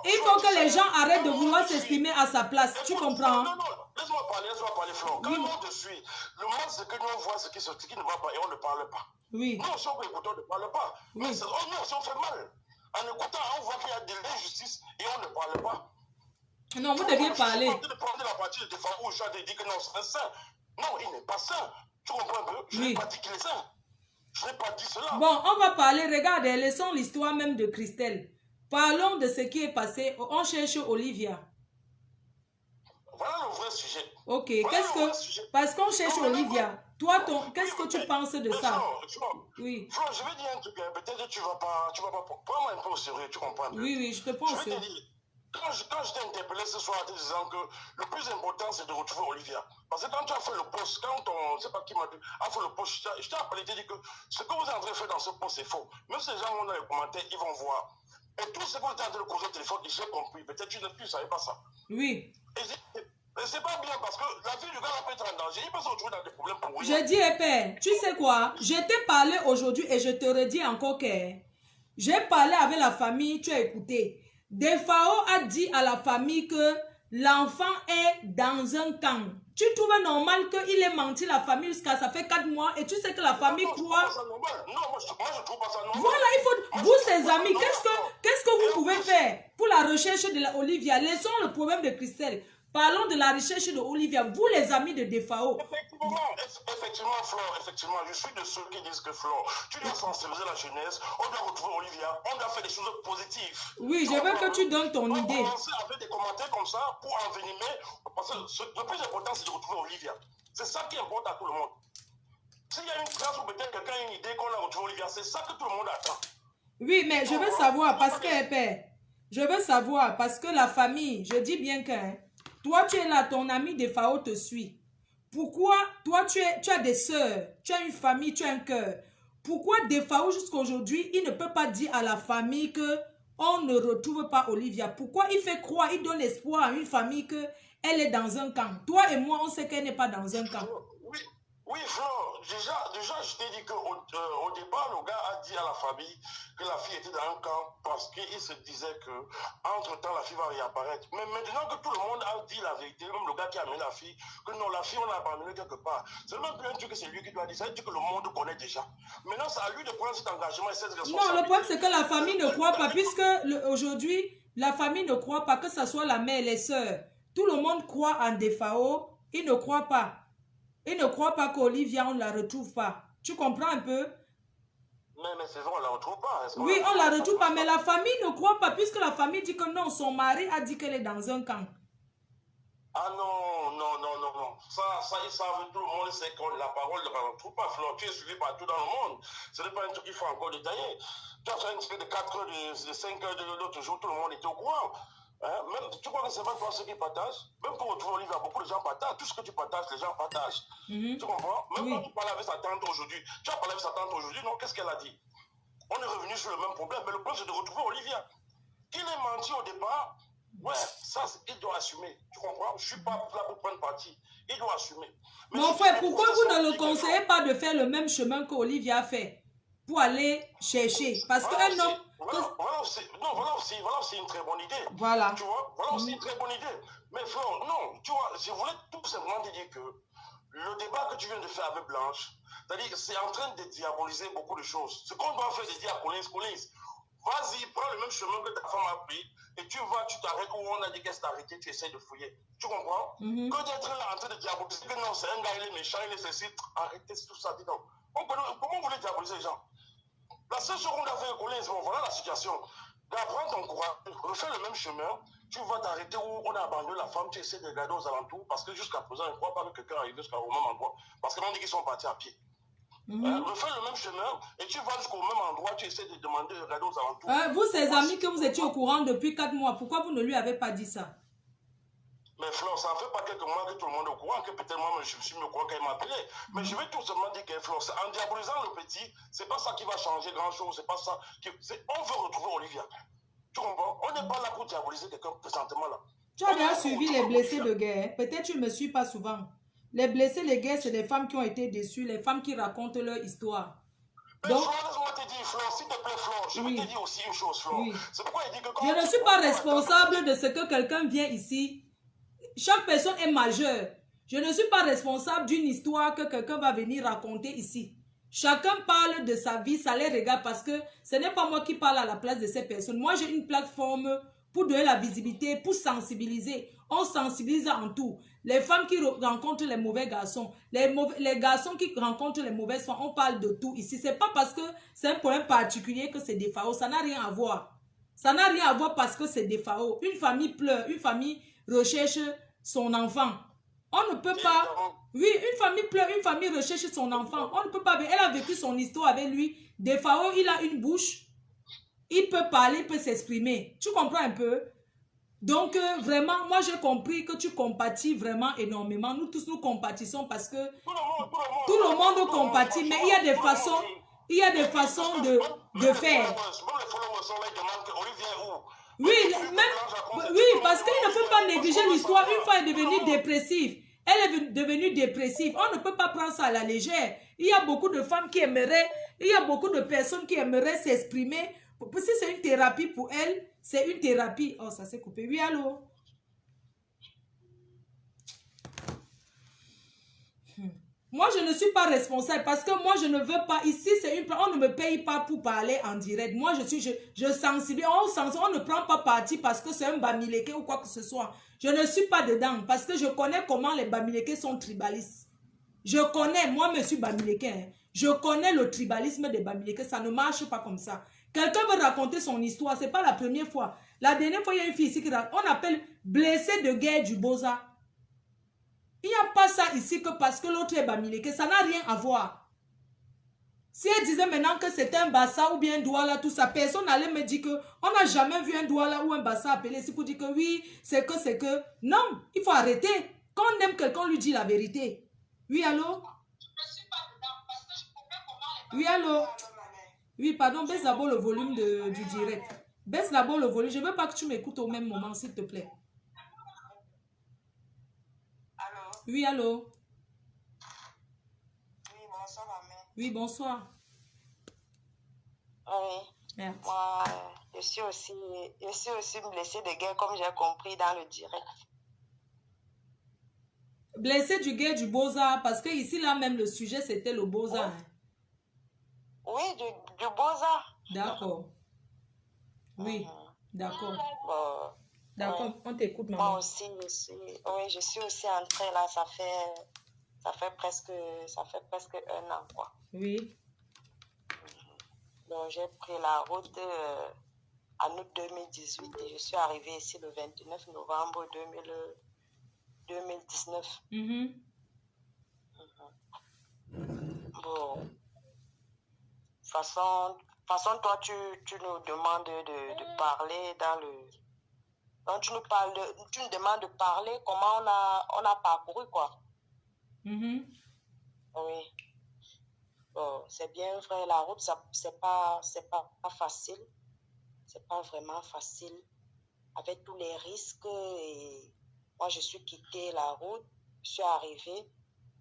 il faut que les gens arrêtent de vouloir s'exprimer à sa place. Tu comprends? Non, laisse-moi parler, Flore. Quand on te suit, le mal, c'est que nous, on voit ce qui ne va pas et on ne parle pas. Oui. Nous, si on peut écouter, on ne parle pas. Oui. Mais nous aussi, on fait mal. En écoutant, on voit qu'il y a de l'injustice et on ne parle pas. Non, vous deviez parler. Je suis en train de prendre la partie de Defao où je te dis que non, c'est sain. Non, il n'est pas sain. Tu comprends un peu? Je n'ai pas dit qu'il est sain. Je n'ai pas dit cela. Bon, on va parler. Regardez, laissons l'histoire même de Christelle. Parlons de ce qui est passé. On cherche Olivia. Voilà le vrai sujet. Ok, parce qu'on cherche Olivia. Toi, qu'est-ce que tu penses de ça? Oui. Flo, je vais dire un truc. Peut-être que tu vas pas. Prends-moi un peu au sérieux, tu comprends un peu? Oui, je te pense. Je vais te dire. Quand je t'ai interpellé ce soir en te disant que le plus important c'est de retrouver Olivia. Parce que quand tu as fait le post, quand on ne sait pas qui m'a dit, a fait le post, je t'ai appelé, je t'ai dit que ce que vous êtes en train de faire dans ce post c'est faux. Même si les gens vont dans les commentaires, ils vont voir. Et tout ce que vous êtes en train de causer au téléphone, j'ai compris. Peut-être que tu ne savais pas ça. Oui. Et c'est pas bien parce que la vie du gars peut être en danger. Il peut se retrouver dans des problèmes pour rien. Je dis, père, tu sais quoi? Je t'ai parlé aujourd'hui et je te redis encore que j'ai parlé avec la famille, tu as écouté. Defao a dit à la famille que l'enfant est dans un camp. Tu trouves normal qu'il ait menti la famille jusqu'à ça fait 4 mois et tu sais que la famille croit... Non, moi je trouve pas ça normal. Voilà, il faut... Vous, ses amis, qu'est-ce que vous pouvez faire pour la recherche de Olivia? Laissons le problème de Christelle. Parlons de la recherche de Olivia. Vous, les amis de Defao. Effectivement, Flore, effectivement, je suis de ceux qui disent que Flore, tu dois sensibiliser la jeunesse, on doit retrouver Olivia, on doit faire des choses positives. Oui, je veux que tu donnes ton idée. On va commencer à faire des commentaires comme ça pour envenimer, parce que le plus important, c'est de retrouver Olivia. C'est ça qui importe à tout le monde. S'il y a une trace ou peut-être quelqu'un a une idée qu'on a retrouvé Olivia, c'est ça que tout le monde attend. Oui, mais je veux savoir, parce que, je veux savoir, parce que la famille, je dis bien que... Toi, tu es là, ton ami Defao te suit. Pourquoi, toi, tu as des sœurs, tu as une famille, tu as un cœur. Pourquoi Defao, jusqu'à aujourd'hui, il ne peut pas dire à la famille que on ne retrouve pas Olivia? Pourquoi il fait croire, il donne espoir à une famille qu'elle est dans un camp? Toi et moi, on sait qu'elle n'est pas dans un camp. Oui, Oui, Flore, déjà, je t'ai dit qu'au départ, le gars a dit à la famille que la fille était dans un camp parce qu'il se disait que entre-temps, la fille va réapparaître. Mais maintenant que tout le monde a dit la vérité, même le gars qui a amené la fille, que non, la fille, on l'a abandonnée quelque part. C'est même plus un truc que c'est lui qui doit dire, c'est un truc que le monde connaît déjà. Maintenant, c'est à lui de prendre cet engagement et cette responsabilité. Non, le problème, c'est que la famille ne croit pas, puisque aujourd'hui, la famille ne croit pas, que ce soit la mère et les sœurs. Tout le monde croit en Defao, ils ne croient pas. Ils ne croient pas qu'Olivia, on ne la retrouve pas. Tu comprends un peu? Mais c'est vrai, on ne la retrouve pas. Oui, on ne la retrouve pas, mais la famille ne croit pas, puisque la famille dit que non, son mari a dit qu'elle est dans un camp. Ah non, non, non, non, non. Ça, ils savent, tout le monde sait que la parole ne la retrouve pas. Flore, tu es suivi partout dans le monde. Ce n'est pas un truc qu'il faut encore détailler. Tu as fait un truc de 4 heures, de 5 heures de l'autre jour, tout le monde était au courant. Hein? Même, tu crois que c'est pas toi ceux qui partagent? Même pour retrouver Olivia, beaucoup de gens partagent. Tout ce que tu partages, les gens partagent. Tu comprends? Même quand tu parles avec sa tante aujourd'hui, tu as parlé avec sa tante aujourd'hui, non? Qu'est-ce qu'elle a dit? On est revenu sur le même problème, mais le problème c'est de retrouver Olivia. Il est menti au départ. Ouais, ça, il doit assumer. Tu comprends? Je ne suis pas là pour prendre parti. Il doit assumer. Mais mon frère, pourquoi vous ne le conseillez pas de faire le même chemin qu'Olivia a fait pour aller chercher? Parce qu'un homme... Voilà aussi une très bonne idée. Voilà. Tu vois? Voilà aussi une très bonne idée. Mais Flore, non, tu vois, je voulais tout simplement te dire que le débat que tu viens de faire avec Blanche, c'est-à-dire c'est en train de diaboliser beaucoup de choses. Ce qu'on doit faire, c'est dire à Collins, vas-y, prends le même chemin que ta femme a pris et tu vas, tu t'arrêtes où on a dit qu'elle s'est arrêtée, tu essaies de fouiller. Tu comprends? Que d'être là en train de diaboliser, que non, c'est un gars, il est méchant, il est ceci, arrêtez tout ça, dis donc. Comment vous voulez diaboliser les gens? La seule chose qu'on a fait, Collins, bon, voilà la situation. Prends ton courage, refais le même chemin, tu vas t'arrêter où on a abandonné la femme, tu essaies de regarder aux alentours, parce que jusqu'à présent, je ne crois pas que quelqu'un arrive jusqu'au même endroit, parce qu'on dit qu'ils sont partis à pied. Refais le même chemin et tu vas jusqu'au même endroit, tu essaies de demander, de regarder aux alentours. Vous, ses amis que vous étiez au courant depuis 4 mois, pourquoi vous ne lui avez pas dit ça? Mais Flore, ça ne fait pas quelques mois que tout le monde est au courant, que peut-être moi, je suis au courant qu'elle m'a appelé. Mais je vais tout simplement dire que Flore, en diabolisant le petit, c'est pas ça qui va changer grand-chose, c'est pas ça. On veut retrouver Olivia. Tu comprends? On n'est pas là pour diaboliser quelqu'un présentement là. Tu as déjà suivi les blessés de guerre. Peut-être tu ne me suis pas souvent. Les blessés de guerre, c'est des femmes qui ont été déçues, les femmes qui racontent leur histoire. Mais donc, Flore, laisse-moi te dire, Flore, s'il te plaît, Flore, je vais te dire aussi une chose, Flore. C'est pourquoi il dit que quand je ne suis pas responsable de ce que quelqu'un vient ici. Chaque personne est majeure. Je ne suis pas responsable d'une histoire que quelqu'un va venir raconter ici. Chacun parle de sa vie, ça les regarde parce que ce n'est pas moi qui parle à la place de ces personnes. Moi, j'ai une plateforme pour donner la visibilité, pour sensibiliser. On sensibilise en tout. Les femmes qui rencontrent les mauvais garçons, les garçons qui rencontrent les mauvaises femmes, on parle de tout ici. Ce n'est pas parce que c'est un problème particulier que c'est des FAO. Ça n'a rien à voir. Ça n'a rien à voir parce que c'est des FAO. Une famille pleure, une famille recherche son enfant. On ne peut pas... Oui, une famille pleure, une famille recherche son enfant. On ne peut pas... Elle a vécu son histoire avec lui. Des FAO, il a une bouche. Il peut parler, il peut s'exprimer. Tu comprends un peu? Donc, vraiment, moi, j'ai compris que tu compatis vraiment énormément. Nous tous, nous compatissons parce que tout le monde compatit, mais il y a des façons... Il y a des façons de faire. Oui, parce qu'il ne faut pas négliger l'histoire. Une fois elle est devenue dépressive. Elle est devenue dépressive. On ne peut pas prendre ça à la légère. Il y a beaucoup de femmes qui aimeraient, il y a beaucoup de personnes qui aimeraient s'exprimer. Si c'est une thérapie pour elle, c'est une thérapie. Oh, ça s'est coupé. Oui, allô? Moi, je ne suis pas responsable parce que moi, je ne veux pas. Ici, on ne me paye pas pour parler en direct. Moi, je sensibilise. On ne prend pas parti parce que c'est un Bamileke ou quoi que ce soit. Je ne suis pas dedans parce que je connais comment les Bamileke sont tribalistes. Je connais, moi, monsieur Bamileke, hein, je connais le tribalisme des Bamileke. Ça ne marche pas comme ça. Quelqu'un veut raconter son histoire. Ce n'est pas la première fois. La dernière fois, il y a une fille ici on appelle blessée de guerre du Boza. Il n'y a pas ça ici que parce que l'autre est Bamileke, ça n'a rien à voir. Si elle disait maintenant que c'est un Bassa ou bien un Douala, tout ça, personne n'allait me dire qu'on n'a jamais vu un Douala ou un Bassa appelé ici pour dire que oui, c'est que. Non, il faut arrêter. Quand on aime quelqu'un, on lui dit la vérité. Oui, allô? Oui, allô? Oui, pardon, baisse d'abord le volume du direct. Baisse d'abord le volume. Je ne veux pas que tu m'écoutes au même moment, s'il te plaît. Oui, allô? Oui, bonsoir. Oui. Merci. Moi, je suis aussi blessée de guerre, comme j'ai compris dans le direct. Blessé du guet du Beaux-Arts, parce que ici, là même, le sujet, c'était le Beaux-Arts. Oui, du Beaux-Arts. D'accord. Oui, d'accord. Bon, D'accord, oui. on t'écoute, maman. Moi aussi, je suis aussi entrée là, ça fait presque 1 an, quoi. Oui. Donc, j'ai pris la route en août 2018 et je suis arrivée ici le 29 novembre 2019. Bon, de toute façon, toi, tu nous demandes de parler dans le... Donc, tu nous demandes de parler comment on a parcouru, quoi. Oui. Bon, c'est bien vrai, la route, c'est pas facile. C'est pas vraiment facile. Avec tous les risques, et moi, je suis quittée la route, je suis arrivée.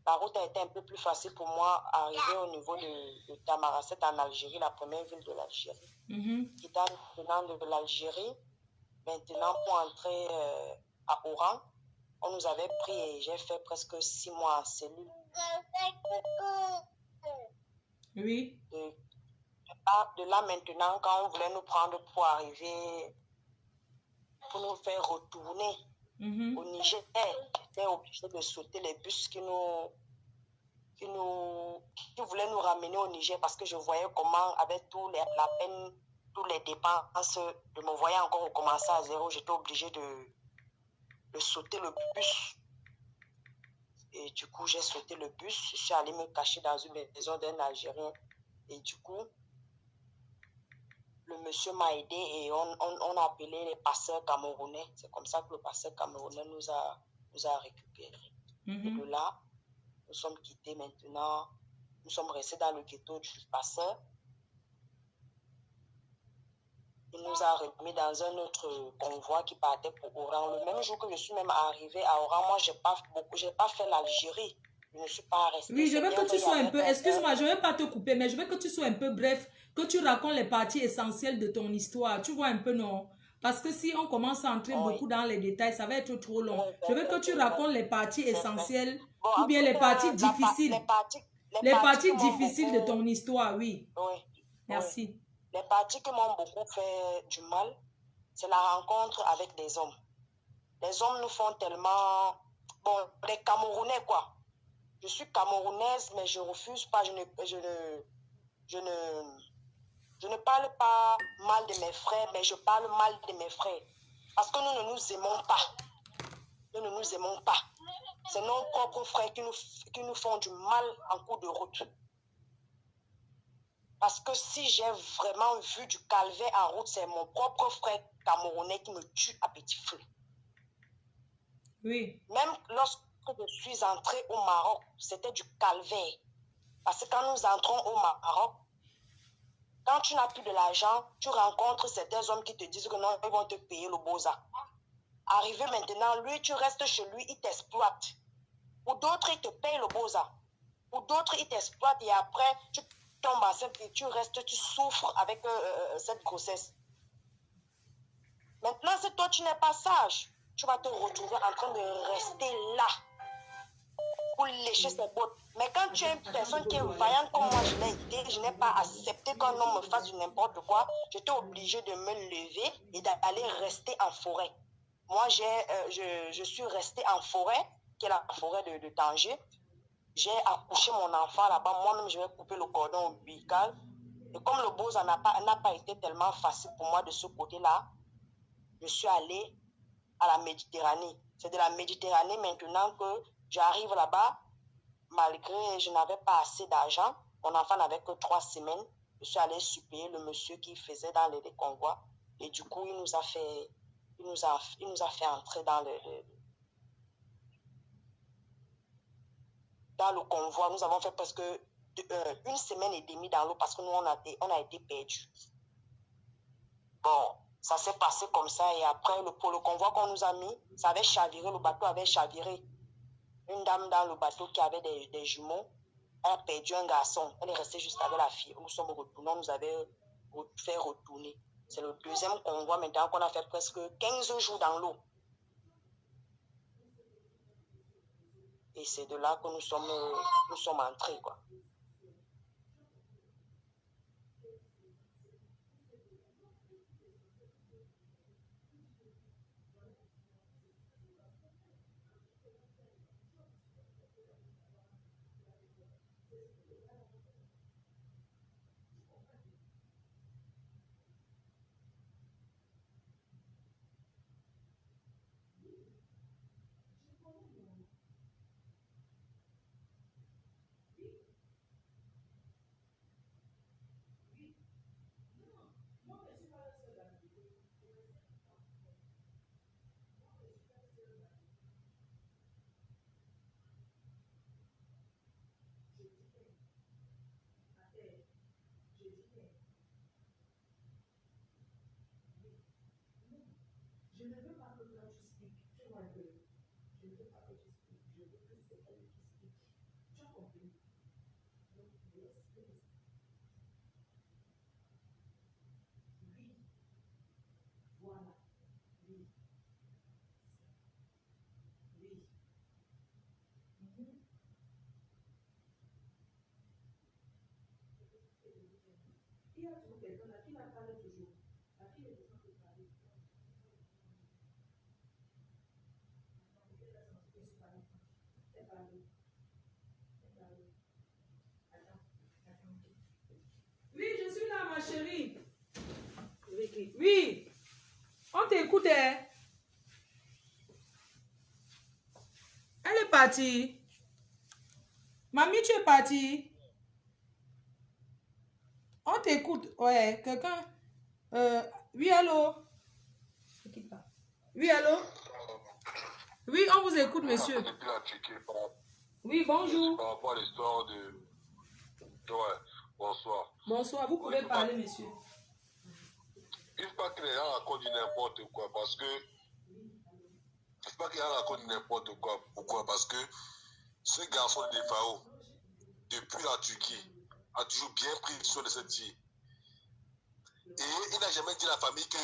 La route a été un peu plus facile pour moi, arriver au niveau de Tamaracet en Algérie, la première ville de l'Algérie. Quittant de l'Algérie, maintenant pour entrer à Oran, on nous avait pris et j'ai fait presque 6 mois en cellule. Oui. De là maintenant, quand on voulait nous prendre pour arriver, pour nous faire retourner au Niger, j'étais obligée de sauter les bus qui voulaient nous ramener au Niger parce que je voyais comment, avec la peine, tous les dépenses, de me voyais encore recommencer à zéro, j'étais obligée de sauter le bus. Et du coup, j'ai sauté le bus, je suis allée me cacher dans une maison d'un Algérien. Et du coup, le monsieur m'a aidé et on a appelé les passeurs camerounais. C'est comme ça que le passeur camerounais nous a récupérés. Et de là, nous sommes quittés maintenant. Nous sommes restés dans le ghetto du passeur. Il nous a remis dans un autre convoi qui partait pour Oran. Le même jour que je suis même arrivée à Oran, moi, j'ai pas fait l'Algérie. Je ne suis pas restée. Oui, je veux que tu sois un peu... Excuse-moi, je ne vais pas te couper, mais je veux que tu sois un peu bref, que tu racontes les parties essentielles de ton histoire. Tu vois un peu, non? Parce que si on commence à entrer beaucoup dans les détails, ça va être trop long. Je veux que tu racontes les parties essentielles ou bien les parties difficiles. Les parties difficiles de ton histoire, oui. Oui. Merci. Les parties qui m'ont beaucoup fait du mal, c'est la rencontre avec des hommes. Les hommes nous font tellement... Bon, les Camerounais, quoi. Je suis camerounaise, mais je refuse pas, je ne parle pas mal de mes frères, mais je parle mal de mes frères. Parce que nous ne nous aimons pas. Nous ne nous aimons pas. C'est nos propres frères qui nous font du mal en cours de route. Parce que si j'ai vraiment vu du calvaire en route, c'est mon propre frère camerounais qui me tue à petit feu. Oui. Même lorsque je suis entrée au Maroc, c'était du calvaire. Parce que quand nous entrons au Maroc, quand tu n'as plus de l'argent, tu rencontres certains hommes qui te disent que non, ils vont te payer le Beaux-Arts. Arrivé maintenant, lui, tu restes chez lui, il t'exploite. Ou d'autres, ils te payent le Beaux-Arts. Ou d'autres, ils t'exploitent et après, tu tombes enceinte et tu restes, tu souffres avec cette grossesse. Maintenant, si toi, tu n'es pas sage, tu vas te retrouver en train de rester là pour lécher ses bottes. Mais quand tu es une personne qui est vaillante comme moi, je l'ai été, je n'ai pas accepté qu'un homme me fasse du n'importe quoi. J'étais obligée de me lever et d'aller rester en forêt. Moi, je suis restée en forêt, qui est la forêt de Tanger. J'ai accouché mon enfant là-bas. Moi-même, je vais couper le cordon ombilical. Et comme le Beaux-Arts n'a pas été tellement facile pour moi de ce côté-là, je suis allée à la Méditerranée. C'est de la Méditerranée maintenant que j'arrive là-bas. Malgré je n'avais pas assez d'argent, mon enfant n'avait que 3 semaines. Je suis allée supplier le monsieur qui faisait dans les convois. Et du coup, il nous a fait entrer dans le convoi. Nous avons fait presque 1 semaine et demie dans l'eau parce que nous, on a été perdus. Bon, ça s'est passé comme ça. Et après, pour le convoi qu'on nous a mis, ça avait chaviré, le bateau avait chaviré. Une dame dans le bateau qui avait des jumeaux Elle a perdu un garçon. Elle est restée juste avec la fille. Nous sommes retournés. On nous avait fait retourner. C'est le deuxième convoi maintenant qu'on a fait presque 15 jours dans l'eau. Et c'est de là que nous sommes entrés, quoi. Je ne veux pas que toi tu expliques. Tu vois un peu. Je ne veux pas que tu expliques. Je veux que c'est elle qui explique. Tu as compris? Donc, laisse. Oui. Voilà. Oui. Oui. Il y a toujours quelqu'un, la fille la parle toujours. La fille est toujours de parler. Oui, je suis là, ma chérie. Oui, on t'écoute. Elle est partie. Mamie, tu es partie. On t'écoute. Ouais, quelqu'un. Oui, allô? Oui, allô? Oui, on vous écoute, monsieur. Oui, bonjour. Par rapport à l'histoire de... Ouais, bonsoir. Bonsoir, vous pouvez parler, monsieur. Il ne faut pas que les gens racontent n'importe quoi parce que... Il ne faut pas que les gens racontent n'importe quoi. Pourquoi? Parce que ce garçon de Fao, depuis la Turquie, a toujours bien pris soin de cette fille. Et il n'a jamais dit à la famille que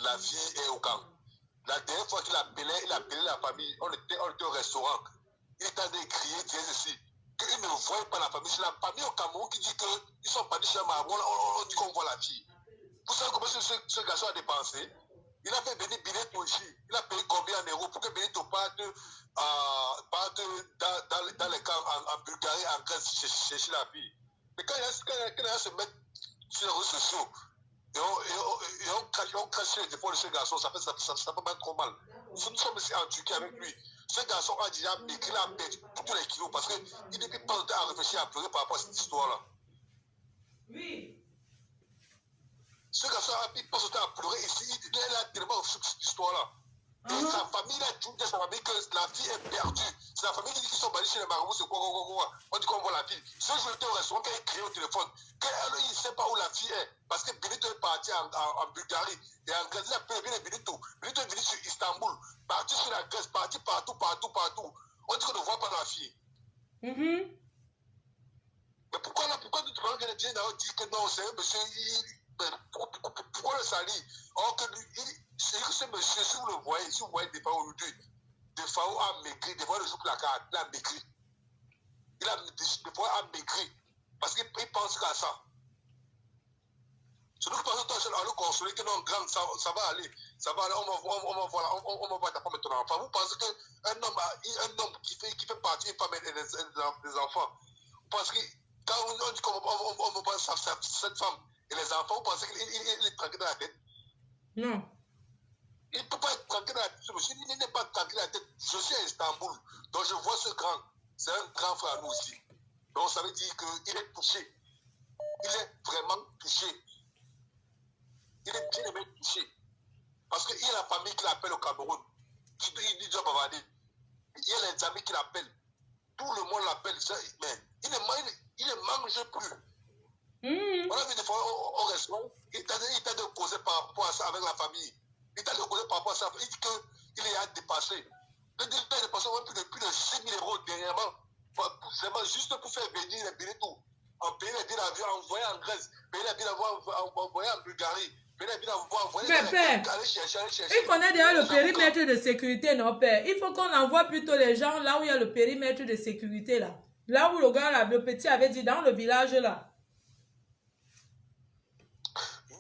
la fille est au camp. La dernière fois qu'il appelait la famille, on était au restaurant. Il était en train de crier, dire ceci, qu'il ne voyait pas la famille. C'est la famille au Cameroun qui dit qu'ils sont partis chez Marabou, on dit qu'on voit la fille. Vous savez comment ce garçon a dépensé? Il a fait venir Benito ici. Il a payé combien en euros pour que Benito parte dans les camps en Bulgarie, en Grèce, chercher la fille. Mais quand les gens se mettent sur les réseaux sociaux, et on crache les épaules de ce garçon, ça peut pas trop mal. Nous sommes ici en Turquie avec lui. Ce garçon a déjà maigri la bête pour tous les kilos parce qu'il ne peut pas à réfléchir, à pleurer par rapport à cette histoire-là. Oui. Ce garçon a pas sauté à pleurer ici, il est là tellement sur cette histoire-là. Et sa famille, il a tout dit à sa famille que la fille est perdue. C'est la famille qui dit qu'ils sont basés chez les marabouts, c'est quoi. On dit qu'on voit la fille. Ce jour, était au restaurant, quand il criait au téléphone, il ne sait pas où la fille est. Parce que Benito est parti en Bulgarie. Et en Grèce, il a appelé Benito. Benito est venu sur Istanbul, parti sur la Grèce, parti partout. On dit qu'on ne voit pas la fille. Mais pourquoi tu te rends que les gens disent que non, c'est un monsieur, pourquoi le salir? Or que ce monsieur, si vous voyez des fois aujourd'hui, des fois a maigri, des fois le jour de la carte, il a maigri. Des fois a maigri. Parce qu'il pense qu'à ça. C'est nous qui pensons à le consoler que non, grand, ça va aller. Ça va aller, on va voir ta femme et ton enfant. Vous pensez qu'un homme qui fait partie, une femme et des enfants, vous pensez que quand on dit qu'on va voir cette femme et les enfants, vous pensez qu'il est tranquille dans la tête? Non. Il ne peut pas être tranquille dans la tête. Il n'est pas tranquille dans la tête. Je suis à Istanbul, donc je vois ce grand. C'est un grand frère à nous aussi. Donc ça veut dire qu'il est touché. Il est vraiment touché. Il est bien aimé touché. Parce qu'il y a la famille qui l'appelle au Cameroun. Il dit Job Avadi. Il y a les amis qui l'appellent. Tout le monde l'appelle. Mais il ne mange plus. On a vu des fois au restaurant, il t'a de causer par rapport à ça avec la famille. Il t'a de causer par rapport à ça. Il dit qu'il est à dépasser. Il a dépassé plus de 6 000 € dernièrement. C'est juste pour faire venir les billets tout. En payer les billets d'avion, envoyer en Grèce, payer les billets envoyer en Bulgarie, payer les billets envoyer aller chercher. Il connaît déjà le périmètre de sécurité, non, père. Il faut qu'on envoie plutôt les gens là où il y a le périmètre de sécurité, là. Là où le gars, là, le petit avait dit, dans le village, là. Oui,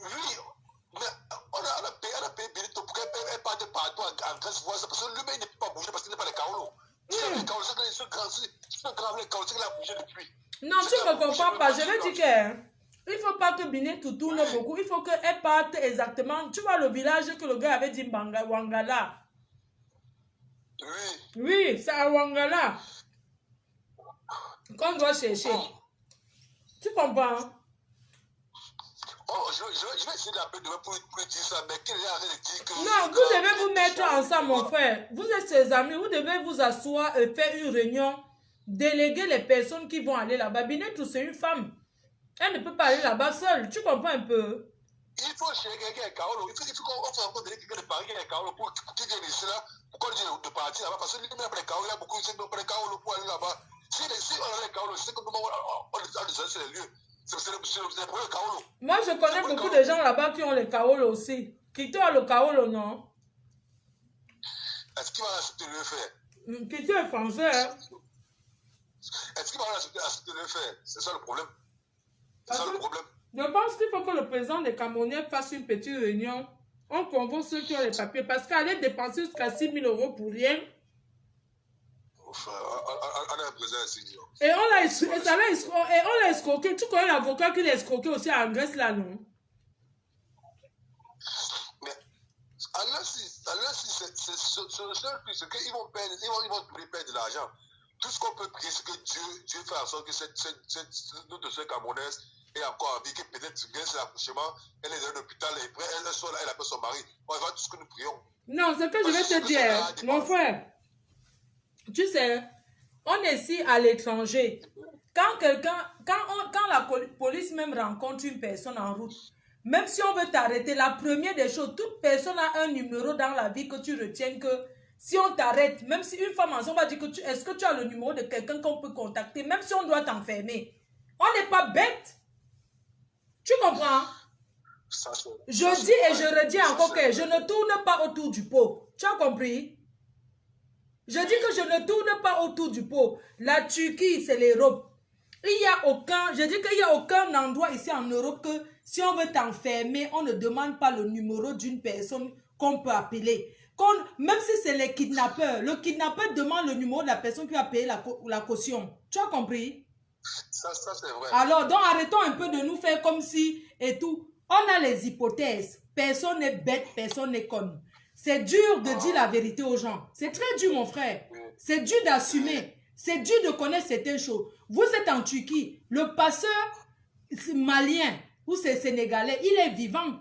mais on a payé Billy pour qu'elle parte partout en Grèce, parce que lui-même il ne peut pas bouger parce qu'il n'est pas les Kaolo. Les Kaolo, c'est grave, les Kaolo, c'est qu'il a bougé depuis. Non, tu ne comprends pas. Je veux dire qu'il ne faut pas que Binetou tourne beaucoup. Il faut qu'elle parte exactement. Tu vois le village que le gars avait dit Wangala. Oui. Oui, c'est à Wangala qu'on doit chercher. Tu comprends? Oh, je vais essayer d'appeler demain pour dire ça, mais qu'il arrête de dire que... Non, vous devez vous mettre ensemble, mon frère. Vous êtes ses amis, vous devez vous asseoir et faire une réunion, déléguer les personnes qui vont aller là-bas. Binetou, c'est une femme. Elle ne peut pas aller là-bas seule. Tu comprends un peu? Il faut chercher quelqu'un à Kaolo. Il faut qu'on fasse encore quelqu'un de Paris à Kaolo pour qu'il vienne ici là, pour qu'on dise de partir là-bas. Parce que lui-même après Kaolo, il y a beaucoup de Kaolo pour aller là-bas. Si on a les Kaolo, c'est comme on les sur les lieux. Moi, je connais beaucoup de gens là-bas qui ont les Kaolo aussi. Kito a le Kaolo, non? Est-ce qu'il va accepter de le faire? Kito est français. Hein? Est-ce qu'il va accepter de le faire? C'est ça le problème. C'est ça le problème. Je pense qu'il faut que le président des Camerounais fasse une petite réunion. On convoque ceux qui ont les papiers. Parce qu'aller dépenser jusqu'à 6 000 € pour rien. Enfin, on a un président ici. Et on l'a escroqué. Tu connais l'avocat qui l'a escroqué aussi en Grèce là, non? Mais alors si c'est le seul plus, c'est qu'ils vont perdre, ils vont perdre de l'argent. Tout ce qu'on peut prier, c'est que Dieu fait en sorte que notre soeur camerounaise est encore en vie, que peut-être grâce à l'accouchement, elle est dans l'hôpital et après elle soit là, elle appelle son mari. On va tout ce que nous prions. Non, c'est que je vais te dire, mon frère. Tu sais, on est ici à l'étranger. Quand la police même rencontre une personne en route, même si on veut t'arrêter, la première des choses, toute personne a un numéro dans la vie que tu retiens que si on t'arrête, même si une femme enceinte, on va dire que est-ce que tu as le numéro de quelqu'un qu'on peut contacter, même si on doit t'enfermer. On n'est pas bête. Tu comprends? Je dis et je redis encore que je ne tourne pas autour du pot. Tu as compris? Je dis que je ne tourne pas autour du pot. La Turquie, c'est l'Europe. Je dis qu'il n'y a aucun endroit ici en Europe que si on veut t'enfermer, on ne demande pas le numéro d'une personne qu'on peut appeler. Même si c'est les kidnappeurs, le kidnappeur demande le numéro de la personne qui va payer la caution. Tu as compris? Ça c'est vrai. Alors, donc arrêtons un peu de nous faire comme si et tout. On a les hypothèses. Personne n'est bête, personne n'est conne. C'est dur de dire la vérité aux gens. C'est très dur, mon frère. C'est dur d'assumer. C'est dur de connaître certaines choses. Vous êtes en Turquie. Le passeur malien ou c'est sénégalais, il est vivant.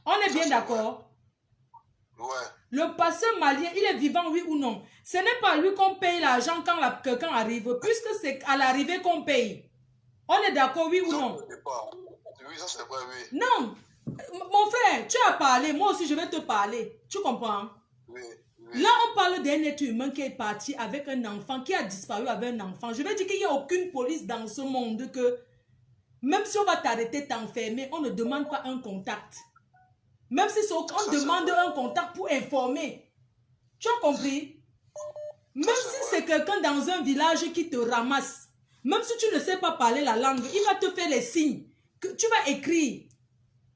On est bien d'accord? Ouais. Le passeur malien, il est vivant, oui ou non? Ce n'est pas lui qu'on paye l'argent quand quelqu'un arrive, puisque c'est à l'arrivée qu'on paye. On est d'accord, oui ou non? Oui, ça c'est vrai, oui. Non. Mon frère, tu as parlé, moi aussi je vais te parler. Tu comprends? Oui. Là, on parle d'un être humain qui est parti avec un enfant, qui a disparu avec un enfant. Je veux dire qu'il n'y a aucune police dans ce monde que, même si on va t'arrêter, t'enfermer, on ne demande pas un contact. Même si on demande un contact pour informer. Tu as compris? Même si c'est quelqu'un dans un village qui te ramasse, même si tu ne sais pas parler la langue, il va te faire les signes. Que tu vas écrire.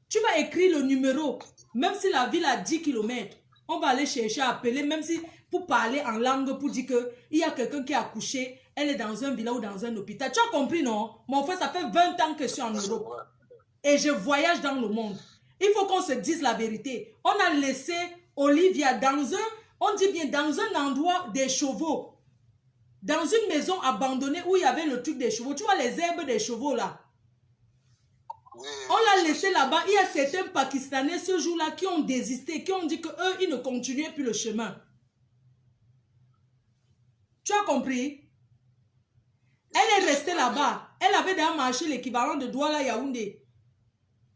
Tu vas écrire le numéro. Même si la ville a 10 km, on va aller chercher à appeler, même si pour parler en langue, pour dire qu'il y a quelqu'un qui a accouché, elle est dans un village ou dans un hôpital. Tu as compris, non? Mon frère, ça fait 20 ans que je suis en Europe. Et je voyage dans le monde. Il faut qu'on se dise la vérité. On a laissé Olivia dans un endroit des chevaux. Dans une maison abandonnée où il y avait le truc des chevaux. Tu vois les herbes des chevaux là? On l'a laissé là-bas. Il y a certains Pakistanais ce jour-là qui ont désisté, qui ont dit qu'eux, ils ne continuaient plus le chemin. Tu as compris? Elle est restée là-bas. Elle avait déjà marché l'équivalent de Douala Yaoundé.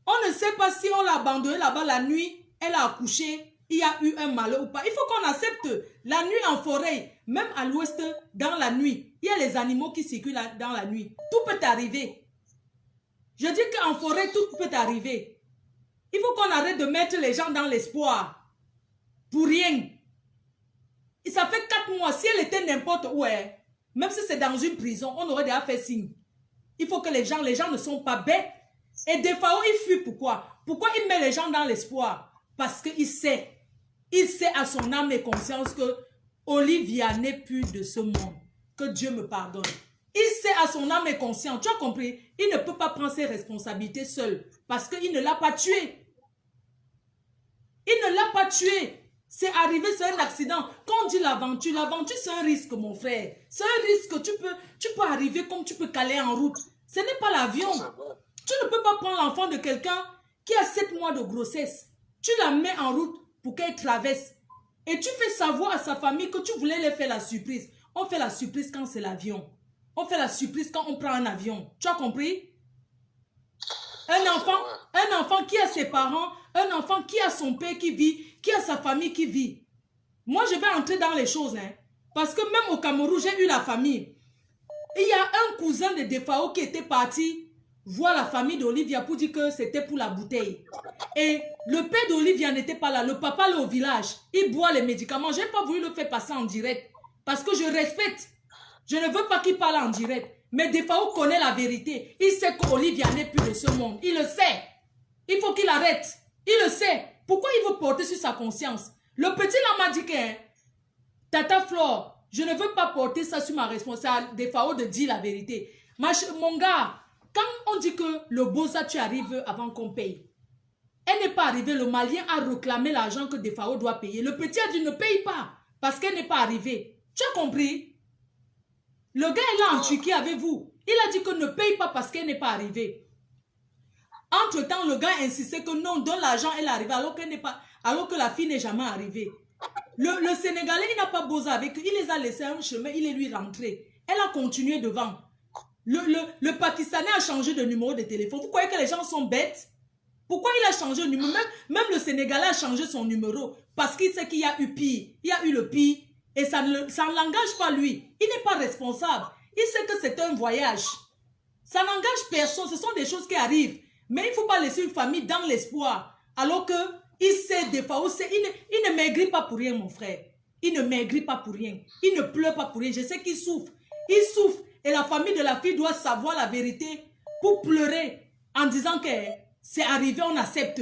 On ne sait pas si on l'a abandonnée là-bas la nuit, elle a accouché, il y a eu un malheur ou pas. Il faut qu'on accepte la nuit en forêt, même à l'ouest, dans la nuit. Il y a les animaux qui circulent dans la nuit. Tout peut arriver. Je dis qu'en forêt, tout peut arriver. Il faut qu'on arrête de mettre les gens dans l'espoir. Pour rien. Et ça fait 4 mois. Si elle était n'importe où, même si c'est dans une prison, on aurait déjà fait signe. Il faut que les gens ne sont pas bêtes. Et des fois, il fuit. Pourquoi? Pourquoi il met les gens dans l'espoir? Parce qu'il sait. Il sait à son âme et conscience que Olivia n'est plus de ce monde. Que Dieu me pardonne. Il sait à son âme et conscience. Tu as compris? Il ne peut pas prendre ses responsabilités seul. Parce qu'il ne l'a pas tué. Il ne l'a pas tué. C'est arrivé, c'est un accident. Quand on dit l'aventure, l'aventure c'est un risque, mon frère. C'est un risque. Tu peux arriver comme tu peux caler en route. Ce n'est pas l'avion. Tu ne peux pas prendre l'enfant de quelqu'un qui a 7 mois de grossesse. Tu la mets en route pour qu'elle traverse. Et tu fais savoir à sa famille que tu voulais leur faire la surprise. On fait la surprise quand c'est l'avion. On fait la surprise quand on prend un avion. Tu as compris? Un enfant qui a ses parents, un enfant qui a son père qui vit, qui a sa famille qui vit. Moi, je vais entrer dans les choses. Parce que même au Cameroun, j'ai eu la famille. Il y a un cousin de Defao qui était parti voir la famille d'Olivia pour dire que c'était pour la bouteille. Et le père d'Olivia n'était pas là. Le papa est au village. Il boit les médicaments. Je n'ai pas voulu le faire passer en direct. Parce que je respecte. Je ne veux pas qu'il parle en direct. Mais Defao connaît la vérité. Il sait qu'Olivia n'est plus de ce monde. Il le sait. Il faut qu'il arrête. Il le sait. Pourquoi il veut porter sur sa conscience? Le petit là m'a dit que Tata Flore, je ne veux pas porter ça sur ma responsabilité. Defao de dire la vérité. Mon gars, quand on dit que le Boza, tu arrives avant qu'on paye. Elle n'est pas arrivée. Le Malien a réclamé l'argent que Defao doit payer. Le petit a dit ne paye pas. Parce qu'elle n'est pas arrivée. Tu as compris? Le gars est là en Turquie avec vous. Il a dit que ne paye pas parce qu'elle n'est pas arrivée. Entre-temps, le gars insistait que non, donne l'argent, elle est arrivée alors que la fille n'est jamais arrivée. Le Sénégalais, il n'a pas bossé avec eux. Il les a laissés un chemin, il est lui rentré. Elle a continué devant. Le Pakistanais a changé de numéro de téléphone. Vous croyez que les gens sont bêtes? Pourquoi il a changé de numéro? Même le Sénégalais a changé son numéro. Parce qu'il sait qu'il y a eu pire. Il y a eu le pire. Et ça ne l'engage pas lui. Il n'est pas responsable. Il sait que c'est un voyage. Ça n'engage personne. Ce sont des choses qui arrivent. Mais il ne faut pas laisser une famille dans l'espoir. Alors que il sait des fois, il ne maigrit pas pour rien, mon frère. Il ne maigrit pas pour rien. Il ne pleure pas pour rien. Je sais qu'il souffre. Il souffre. Et la famille de la fille doit savoir la vérité pour pleurer en disant que c'est arrivé, on accepte.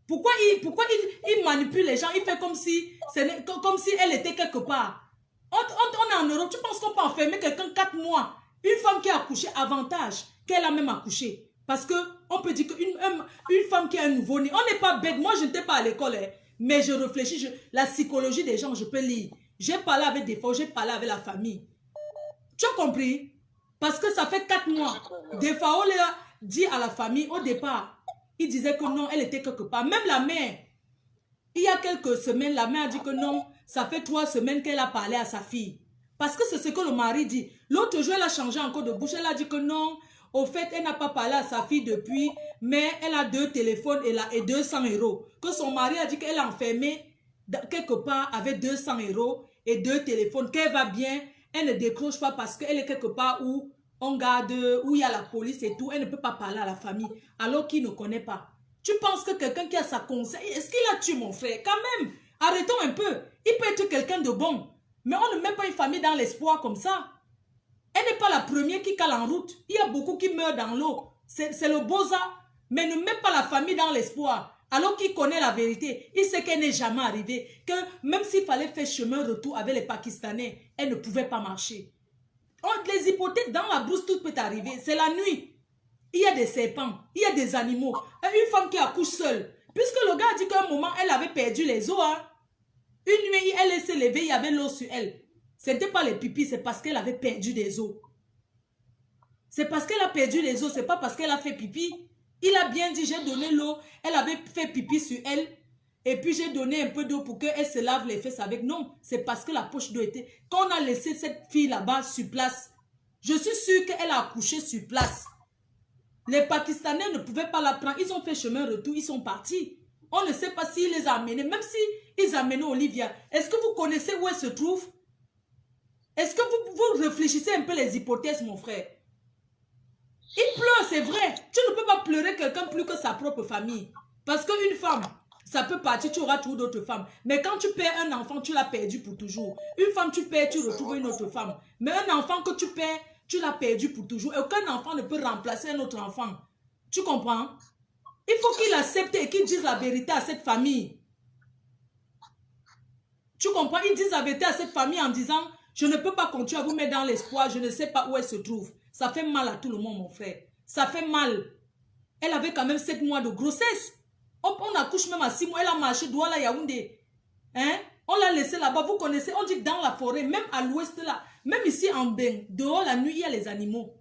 Pourquoi il manipule les gens? Il fait comme si elle était quelque part. On est en Europe. Tu penses qu'on peut enfermer quelqu'un 4 mois? Une femme qui a accouché, avantage qu'elle a même accouché. Parce qu'on peut dire qu'une femme qui a un nouveau-né, on n'est pas bête. Moi, je n'étais pas à l'école. Mais je réfléchis. La psychologie des gens, je peux lire. J'ai parlé avec des fois, j'ai parlé avec la famille. Tu as compris? Parce que ça fait 4 mois. Des fois, on l'a dit à la famille au départ. Il disait que non, elle était quelque part. Même la mère, il y a quelques semaines, la mère a dit que non, ça fait 3 semaines qu'elle a parlé à sa fille. Parce que c'est ce que le mari dit. L'autre jour, elle a changé encore de bouche. Elle a dit que non, au fait, elle n'a pas parlé à sa fille depuis, mais elle a 2 téléphones et 200 €. Que son mari a dit qu'elle est enfermée quelque part avec 200 € et 2 téléphones, qu'elle va bien, elle ne décroche pas parce qu'elle est quelque part où on garde, où il y a la police et tout, elle ne peut pas parler à la famille, alors qu'il ne connaît pas. Tu penses que quelqu'un qui a sa conseil, est-ce qu'il a tué mon frère? Quand même, arrêtons un peu. Il peut être quelqu'un de bon, mais on ne met pas une famille dans l'espoir comme ça. Elle n'est pas la première qui cale en route. Il y a beaucoup qui meurent dans l'eau. C'est le Boza, mais ne met pas la famille dans l'espoir. Alors qu'il connaît la vérité, il sait qu'elle n'est jamais arrivée, que même s'il fallait faire chemin retour avec les Pakistanais, elle ne pouvait pas marcher. Les hypothèses dans la brousse, tout peut arriver. C'est la nuit. Il y a des serpents, il y a des animaux. Une femme qui accouche seule. Puisque le gars a dit qu'à un moment, elle avait perdu les os. Une nuit, elle s'est levée, il y avait l'eau sur elle. Ce n'était pas les pipis, c'est parce qu'elle avait perdu des os. C'est parce qu'elle a perdu les os, c'est pas parce qu'elle a fait pipi. Il a bien dit, j'ai donné l'eau, elle avait fait pipi sur elle. Et puis j'ai donné un peu d'eau pour qu'elle se lave les fesses avec. Non, c'est parce que la poche d'eau était... Quand on a laissé cette fille là-bas sur place, je suis sûre qu'elle a accouché sur place. Les Pakistanais ne pouvaient pas la prendre. Ils ont fait chemin retour, ils sont partis. On ne sait pas s'ils les ont amenés. Même s'ils amenaient Olivia, est-ce que vous connaissez où elle se trouve? Est-ce que vous réfléchissez un peu les hypothèses, mon frère? Il pleure, c'est vrai. Tu ne peux pas pleurer quelqu'un plus que sa propre famille. Parce qu'une femme, ça peut partir, tu auras toujours d'autres femmes. Mais quand tu perds un enfant, tu l'as perdu pour toujours. Une femme, tu perds, tu retrouves une autre femme. Mais un enfant que tu perds, tu l'as perdu pour toujours. Et aucun enfant ne peut remplacer un autre enfant. Tu comprends? Il faut qu'il accepte et qu'il dise la vérité à cette famille. Tu comprends? Ils disent la vérité à cette famille en disant, je ne peux pas continuer à vous mettre dans l'espoir, je ne sais pas où elle se trouve. Ça fait mal à tout le monde, mon frère. Ça fait mal. Elle avait quand même 7 mois de grossesse. On accouche même à 6 mois. Elle a marché Douala Yaoundé. Hein? On l'a laissé là-bas. Vous connaissez, on dit que dans la forêt, même à l'ouest là, même ici en bain, dehors la nuit, il y a les animaux.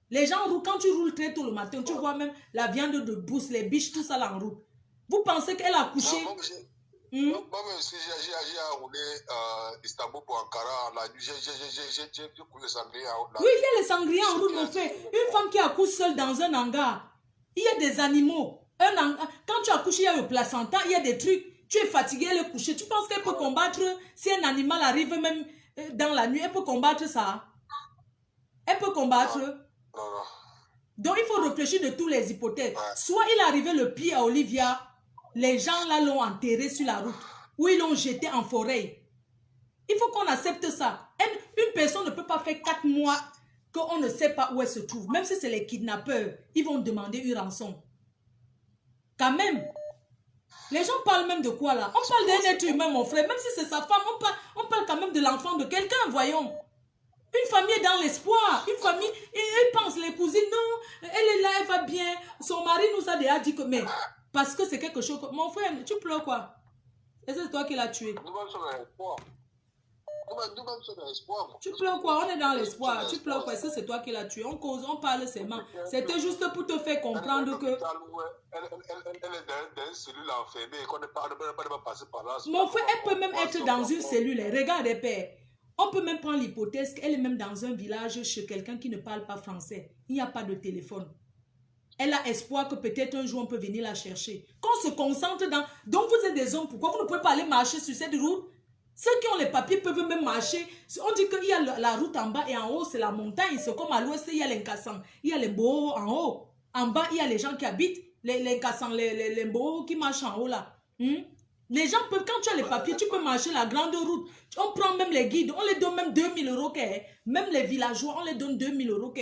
Les gens roulent, quand tu roules très tôt le matin, tu vois même la viande de brousse, les biches, tout ça là en route. Vous pensez qu'elle a accouché? Moi-même, si j'ai roulé Istanbul pour Ankara, la nuit, j'ai couru le sanglier. Oui, il y a les sangliers en route, mon frère. Une femme qui accouche seule dans un hangar, il y a des animaux. Quand tu accouches, il y a le placenta, il y a des trucs. Tu es fatigué, elle est couchée. Tu penses qu'elle peut combattre, si un animal arrive même dans la nuit, elle peut combattre ça? Elle peut combattre? Non. Donc, il faut réfléchir de tous les hypothèses. Soit il est arrivé le pied à Olivia, les gens là l'ont enterré sur la route, ou ils l'ont jeté en forêt. Il faut qu'on accepte ça. Une personne ne peut pas faire 4 mois qu'on ne sait pas où elle se trouve. Même si c'est les kidnappeurs, ils vont demander une rançon. Quand même. Les gens parlent même de quoi là? On parle d'un être humain, mon frère. Même si c'est sa femme, on parle quand même de l'enfant de quelqu'un, voyons. Une famille est dans l'espoir. Une famille, et elle pense, les cousines, non, elle est là, elle va bien. Son mari nous a déjà dit que, mais, parce que c'est quelque chose. Mon frère, tu pleures quoi? Est-ce que c'est toi qui l'as tué? Nous-mêmes sommes dans l'espoir. Tu pleures quoi? On est dans l'espoir. Tu pleures quoi? Est-ce que c'est toi qui l'as tué? On cause, on parle seulement. C'était juste pour te faire comprendre que... Elle est dans une cellule enfermée et qu'on ne peut pas passer par là. Mon frère, elle peut même être dans une cellule. Regardez, père. On peut même prendre l'hypothèse qu'elle est même dans un village chez quelqu'un qui ne parle pas français. Il n'y a pas de téléphone. Elle a espoir que peut-être un jour on peut venir la chercher. Qu'on se concentre dans... Donc vous êtes des hommes, pourquoi vous ne pouvez pas aller marcher sur cette route? Ceux qui ont les papiers peuvent même marcher. On dit qu'il y a la route en bas et en haut, c'est la montagne. C'est comme à l'ouest, il y a l'Inkassang. Il y a les Mbo en haut. En bas, il y a les gens qui habitent. L'Inkassang, les Mbo qui marchent en haut là. Les gens peuvent, quand tu as les papiers, tu peux marcher la grande route. On prend même les guides, on les donne même 2000 €. Même les villageois, on les donne 2000 €.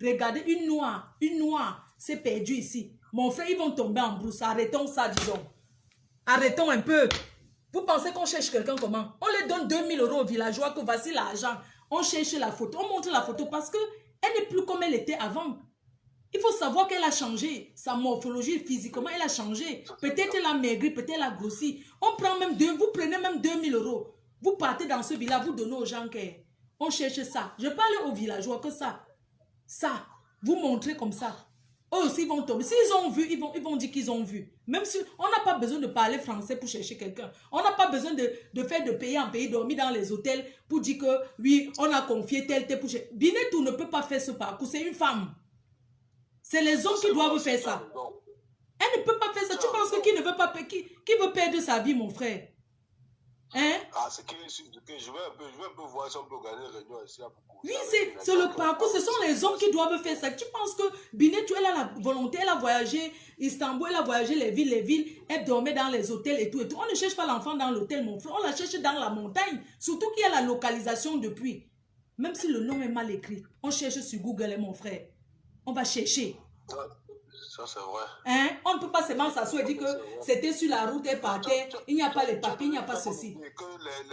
Regardez, une noire, c'est perdu ici. Mon frère, ils vont tomber en brousse. Arrêtons ça, disons. Arrêtons un peu. Vous pensez qu'on cherche quelqu'un comment? On les donne 2000 € aux villageois, que voici l'argent. On cherche la photo, on montre la photo parce qu'elle n'est plus comme elle était avant. Il faut savoir qu'elle a changé. Sa morphologie physiquement, elle a changé. Peut-être elle a maigri, peut-être elle a grossi. On prend même vous prenez même 2000 €. Vous partez dans ce village, vous donnez aux gens qu'on cherche ça. Je parle aux villageois que ça. Ça, vous montrez comme ça. Eux aussi vont tomber. S'ils ont vu, ils vont dire qu'ils ont vu. Même si on n'a pas besoin de parler français pour chercher quelqu'un. On n'a pas besoin de faire de pays en pays, dormir dans les hôtels pour dire que oui, on a confié tel pour chercher. Binetou ne peut pas faire ce parcours. C'est une femme. C'est les hommes qui doivent faire ça. Elle ne peut pas faire ça. Tu penses que qui ne veut pas qui veut perdre sa vie, mon frère? Hein? Ah, c'est que je vais un peu voir si on peut organiser une réunion ici. Oui, c'est le parcours. Ce sont les hommes qui doivent faire ça. Tu penses que Binetou, elle a la volonté, elle a voyagé Istanbul, elle a voyagé les villes, elle dormait dans les hôtels et tout. On ne cherche pas l'enfant dans l'hôtel, mon frère. On la cherche dans la montagne. Surtout qu'il y a la localisation depuis. Même si le nom est mal écrit, on cherche sur Google, mon frère. On va chercher. Ça, c'est vrai. Hein? On ne peut pas seulement s'asseoir et dire que c'était sur la route, elle partait, il n'y a pas les papiers, il n'y a pas ceci.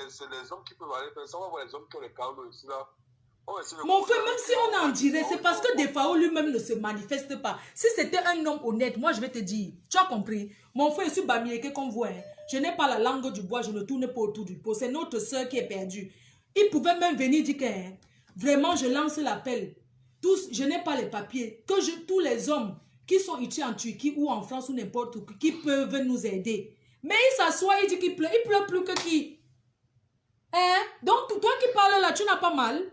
C'est les hommes qui peuvent aller, on va voir les hommes qui ont les câbles ici là. Mon frère, même si on en dirait, c'est parce que des fois, lui-même ne se manifeste pas. Si c'était un homme honnête, moi je vais te dire, tu as compris? Mon frère, je suis Bamieke comme vous. Hein. Je n'ai pas la langue du bois, je ne tourne pas autour du pot. C'est notre soeur qui est perdue. Il pouvait même venir dire que vraiment, je lance l'appel. Tous, je n'ai pas les papiers. Tous les hommes qui sont ici en Turquie ou en France ou n'importe où, qui peuvent nous aider. Mais il s'assoit, il dit qu'il pleure. Il pleure plus que qui? Hein? Donc, toi qui parles là, tu n'as pas mal.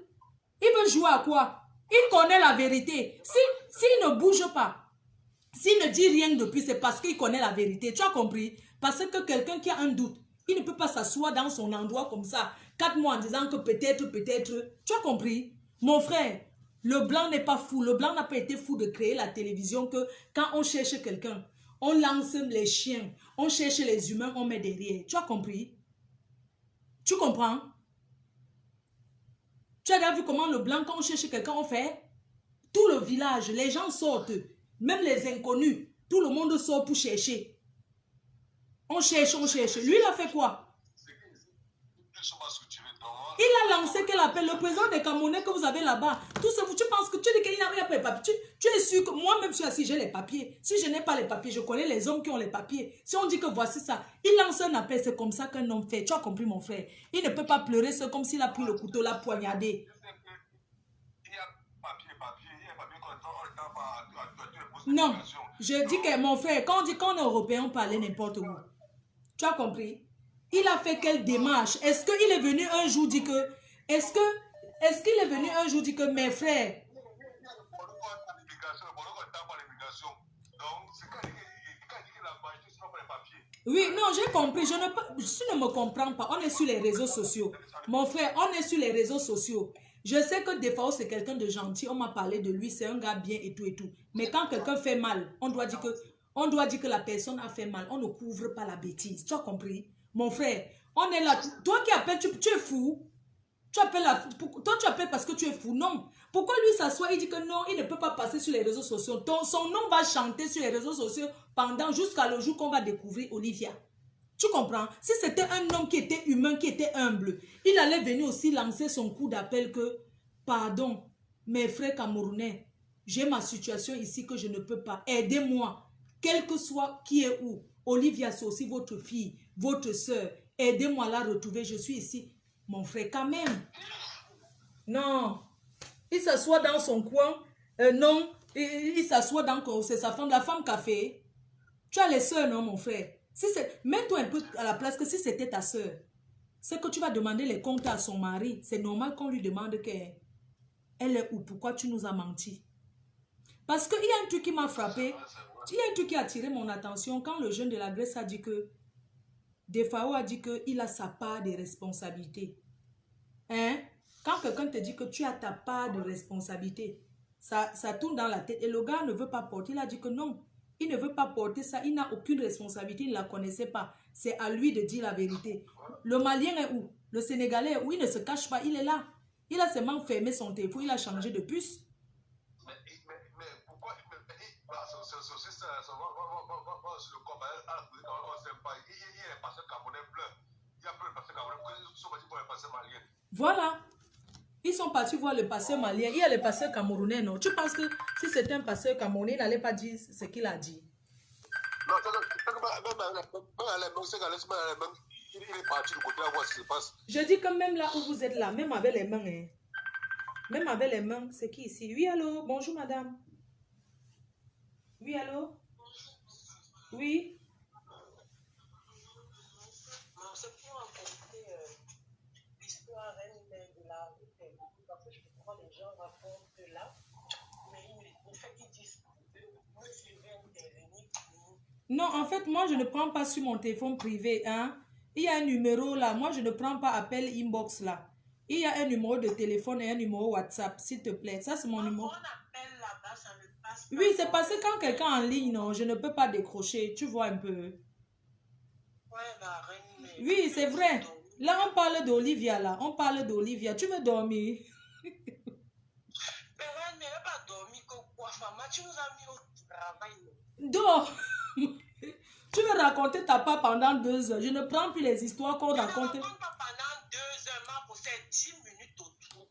Il veut jouer à quoi? Il connaît la vérité. S'il ne bouge pas, s'il ne dit rien depuis, c'est parce qu'il connaît la vérité. Tu as compris? Parce que quelqu'un qui a un doute, il ne peut pas s'asseoir dans son endroit comme ça. 4 mois en disant que peut-être, tu as compris? Mon frère, le blanc n'est pas fou. Le blanc n'a pas été fou de créer la télévision que quand on cherche quelqu'un, on lance les chiens, on cherche les humains, on met derrière. Tu as compris? Tu comprends? Tu as déjà vu comment le blanc, quand on cherche quelqu'un, on fait? Tout le village, les gens sortent, même les inconnus, tout le monde sort pour chercher. On cherche, on cherche. Lui, il a fait quoi? Il a lancé qu'elle appelle le président des Camerounais que vous avez là-bas. Tout ça, tu penses que tu dis qu'il n'y a pas les papiers. Tu es sûr que moi-même, je suis assis, j'ai les papiers. Si je n'ai pas les papiers, je connais les hommes qui ont les papiers. Si on dit que voici ça, il lance un appel, c'est comme ça qu'un homme fait. Tu as compris, mon frère? Il ne peut pas pleurer, c'est comme s'il a pris le couteau, l'a poignardé. Non, je dis que mon frère, quand on dit qu'on est européen, on parlait n'importe où. Tu as compris? Il a fait quelle démarche? Est-ce qu'il est venu un jour dire que... Est-ce qu'il est venu un jour dire que mes frères... Oui, non, j'ai compris. Je ne me comprends pas. On est sur les réseaux sociaux. Mon frère, on est sur les réseaux sociaux. Je sais que des fois, c'est quelqu'un de gentil. On m'a parlé de lui. C'est un gars bien et tout et tout. Mais quand quelqu'un fait mal, on doit dire que la personne a fait mal. On ne couvre pas la bêtise. Tu as compris? Mon frère, on est là. Toi qui appelles, tu es fou. Toi, tu appelles parce que tu es fou. Non. Pourquoi lui s'assoit? Il dit que non, il ne peut pas passer sur les réseaux sociaux. Son nom va chanter sur les réseaux sociaux jusqu'à le jour qu'on va découvrir Olivia. Tu comprends? Si c'était un homme qui était humain, qui était humble, il allait venir aussi lancer son coup d'appel que, pardon, mes frères camerounais, j'ai ma situation ici que je ne peux pas. Aidez-moi, quel que soit qui est où. Olivia, c'est aussi votre fille, votre soeur. Aidez-moi à la retrouver, je suis ici. Mon frère, quand même. Non. Il s'assoit dans son coin. Non. Il s'assoit dans... C'est sa femme, la femme café. Tu as les soeurs, non, mon frère? Si mets-toi un peu à la place que si c'était ta soeur, c'est que tu vas demander les comptes à son mari. C'est normal qu'on lui demande qu'elle est où, pourquoi tu nous as menti. Parce qu'il y a un truc qui m'a frappé. Il y a un truc qui a attiré mon attention quand le jeune de la Grèce a dit que Defao a dit qu'il a sa part de responsabilité. Hein? Quand quelqu'un te dit que tu as ta part de responsabilité, ça tourne dans la tête. Et le gars ne veut pas porter. Il a dit que non. Il ne veut pas porter ça. Il n'a aucune responsabilité. Il ne la connaissait pas. C'est à lui de dire la vérité. Le Malien est où? Le Sénégalais est où? Il ne se cache pas. Il est là. Il a seulement fermé son téléphone. Il a changé de puce. Mais pourquoi? C'est aussi ça. Sur le combat, on ne sait pas. Il y a les passeurs camerounais pleurent. Il y a plein de passeurs camerounais. Ils sont partis pour les passeurs maliens. Voilà. Ils sont partis voir le passeur malien. Il y a le passeur camerounais, non? Tu penses que si c'était un passeur camerounais, il n'allait pas dire ce qu'il a dit? Non, il est parti du côté là voir ce qui se passe. Je dis que même là où vous êtes là, même avec les mains, hein. Même avec les mains, c'est qui ici? Oui, allô? Bonjour, madame. Oui, allô? Oui? C'est pour raconter l'histoire de la route. Parce que je comprends les gens racontent là, mais le fait qu'ils disent moi je vais intervenir. Non, en fait, moi, je ne prends pas sur mon téléphone privé, hein. Il y a un numéro là. Moi, je ne prends pas appel inbox là. Il y a un numéro de téléphone et un numéro WhatsApp, s'il te plaît. Ça, c'est mon numéro. On appelle là-bas, ça ne passe pas. Oui, c'est parce que quand quelqu'un en ligne, non, je ne peux pas décrocher. Tu vois un peu. Ouais, la reine. Oui, c'est vrai. Là, on parle d'Olivia, là. On parle d'Olivia. Tu veux dormir? Mais reine, mais elle n'a pas dormi que quoi, femme. Tu nous as mis au travail. Dors. Tu veux raconter ta part pendant 2 heures. Je ne prends plus les histoires qu'on raconte. Je ne raconte pas pendant 2 heures, mais pour faire 10 minutes autour.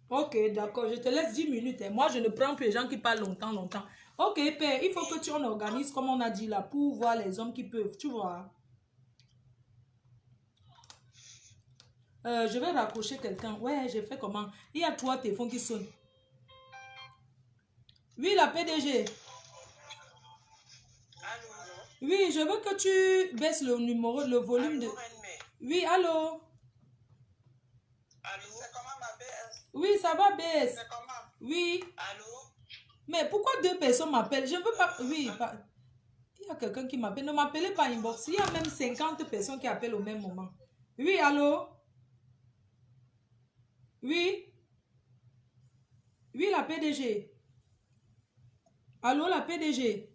Ok, d'accord. Je te laisse 10 minutes. Moi, je ne prends plus les gens qui parlent longtemps. Ok, père, il faut que tu en organises, comme on a dit là, pour voir les hommes qui peuvent. Tu vois. Je vais raccrocher quelqu'un. Ouais, j'ai fait comment? Il y a 3 téléphones qui sonnent. Oui, la PDG. Allô? Oui, je veux que tu baisses le numéro, le volume de... Oui, allô? Allô? C'est comment ma baisse? Oui, ça va, baisse. C'est comment? Oui. Allô? Mais pourquoi 2 personnes m'appellent? Je ne veux pas... Oui, pas... Il y a quelqu'un qui m'appelle. Ne m'appelez pas inbox. Il y a même 50 personnes qui appellent au même moment. Oui, allô? Oui. Oui, la PDG. Allô, la PDG.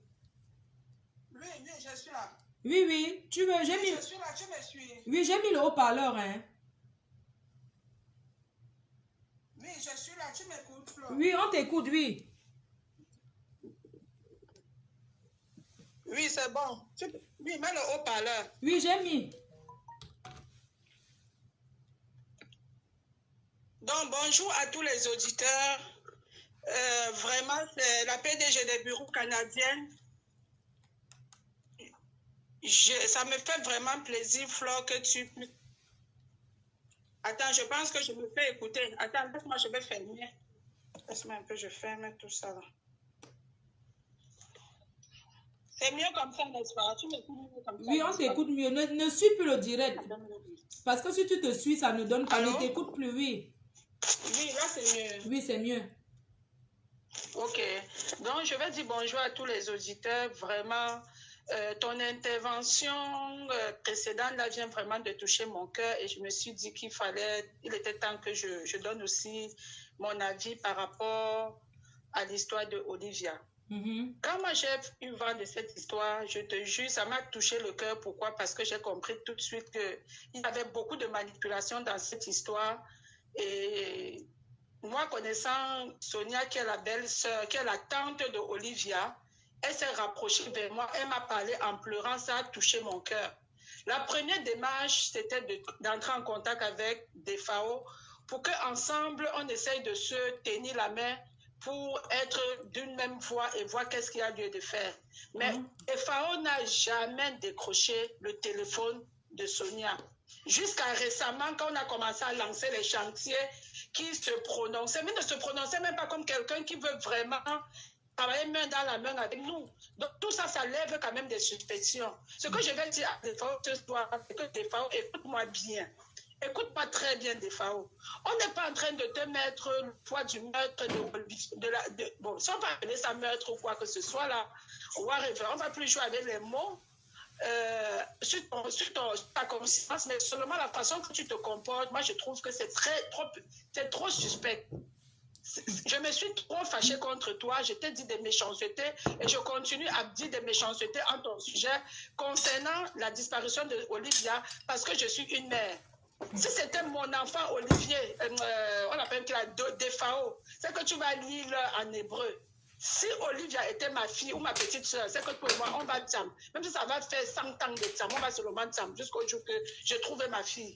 Oui, oui, je suis là. Oui, oui. Tu veux, j'ai mis... Je suis là, tu me suis. Oui, j'ai mis le haut-parleur, hein. Oui, je suis là, tu m'écoutes, Flo. Oui, on t'écoute, oui. Oui, c'est bon. Oui, mets le haut-parleur. Oui, j'ai mis. Donc, bonjour à tous les auditeurs. Vraiment, c'est la PDG des bureaux canadiens. Ça me fait vraiment plaisir, Flo, que tu... Attends, je pense que je me fais écouter. Attends, laisse-moi, je vais fermer. Laisse-moi un peu, je ferme tout ça là. C'est mieux comme ça, n'est-ce pas? Tu m'écoutes mieux comme ça. Oui, on t'écoute mieux. Ne suis plus le direct. Parce que si tu te suis, ça ne donne pas. Allô? Ne t'écoute plus, oui. Oui, là, c'est mieux. Oui, c'est mieux. Ok. Donc, je vais dire bonjour à tous les auditeurs. Vraiment, ton intervention précédente là vient vraiment de toucher mon cœur et je me suis dit il était temps que je donne aussi mon avis par rapport à l'histoire de Olivia. Quand moi j'ai eu vent de cette histoire, je te jure, ça m'a touché le cœur. Pourquoi? Parce que j'ai compris tout de suite qu'il y avait beaucoup de manipulation dans cette histoire. Et moi, connaissant Sonia, qui est la belle-sœur, qui est la tante de Olivia, elle s'est rapprochée vers moi, elle m'a parlé en pleurant, ça a touché mon cœur. La première démarche, c'était d'entrer en contact avec DFAO pour qu'ensemble, on essaye de se tenir la main pour être d'une même voix et voir qu'est-ce qu'il y a lieu de faire. Mais DFAO n'a jamais décroché le téléphone de Sonia. Jusqu'à récemment, quand on a commencé à lancer les chantiers, qui se prononçait, mais ne se prononçait même pas comme quelqu'un qui veut vraiment travailler main dans la main avec nous. Donc tout ça, ça lève quand même des suspicions. Ce que je vais dire à DFAO ce soir, c'est que DFAO, écoute-moi bien. Écoute-moi très bien, DFAO. On n'est pas en train de te mettre le poids du meurtre bon, si on va appeler ça meurtre ou quoi que ce soit là, on va plus jouer avec les mots. Sur ta conscience, mais seulement la façon que tu te comportes, moi je trouve que c'est trop suspect. Je me suis trop fâchée contre toi, je t'ai dit des méchancetés et je continue à dire des méchancetés en ton sujet concernant la disparition de Olivia parce que je suis une mère. Si c'était mon enfant Olivier, on appelle la DFAO, c'est que tu vas lire en hébreu. Si Olivia était ma fille ou ma petite soeur, c'est que pour moi, on va tsam. Même si ça va faire 100 ans de tsam, on va seulement tsam jusqu'au jour que j'ai trouvé ma fille.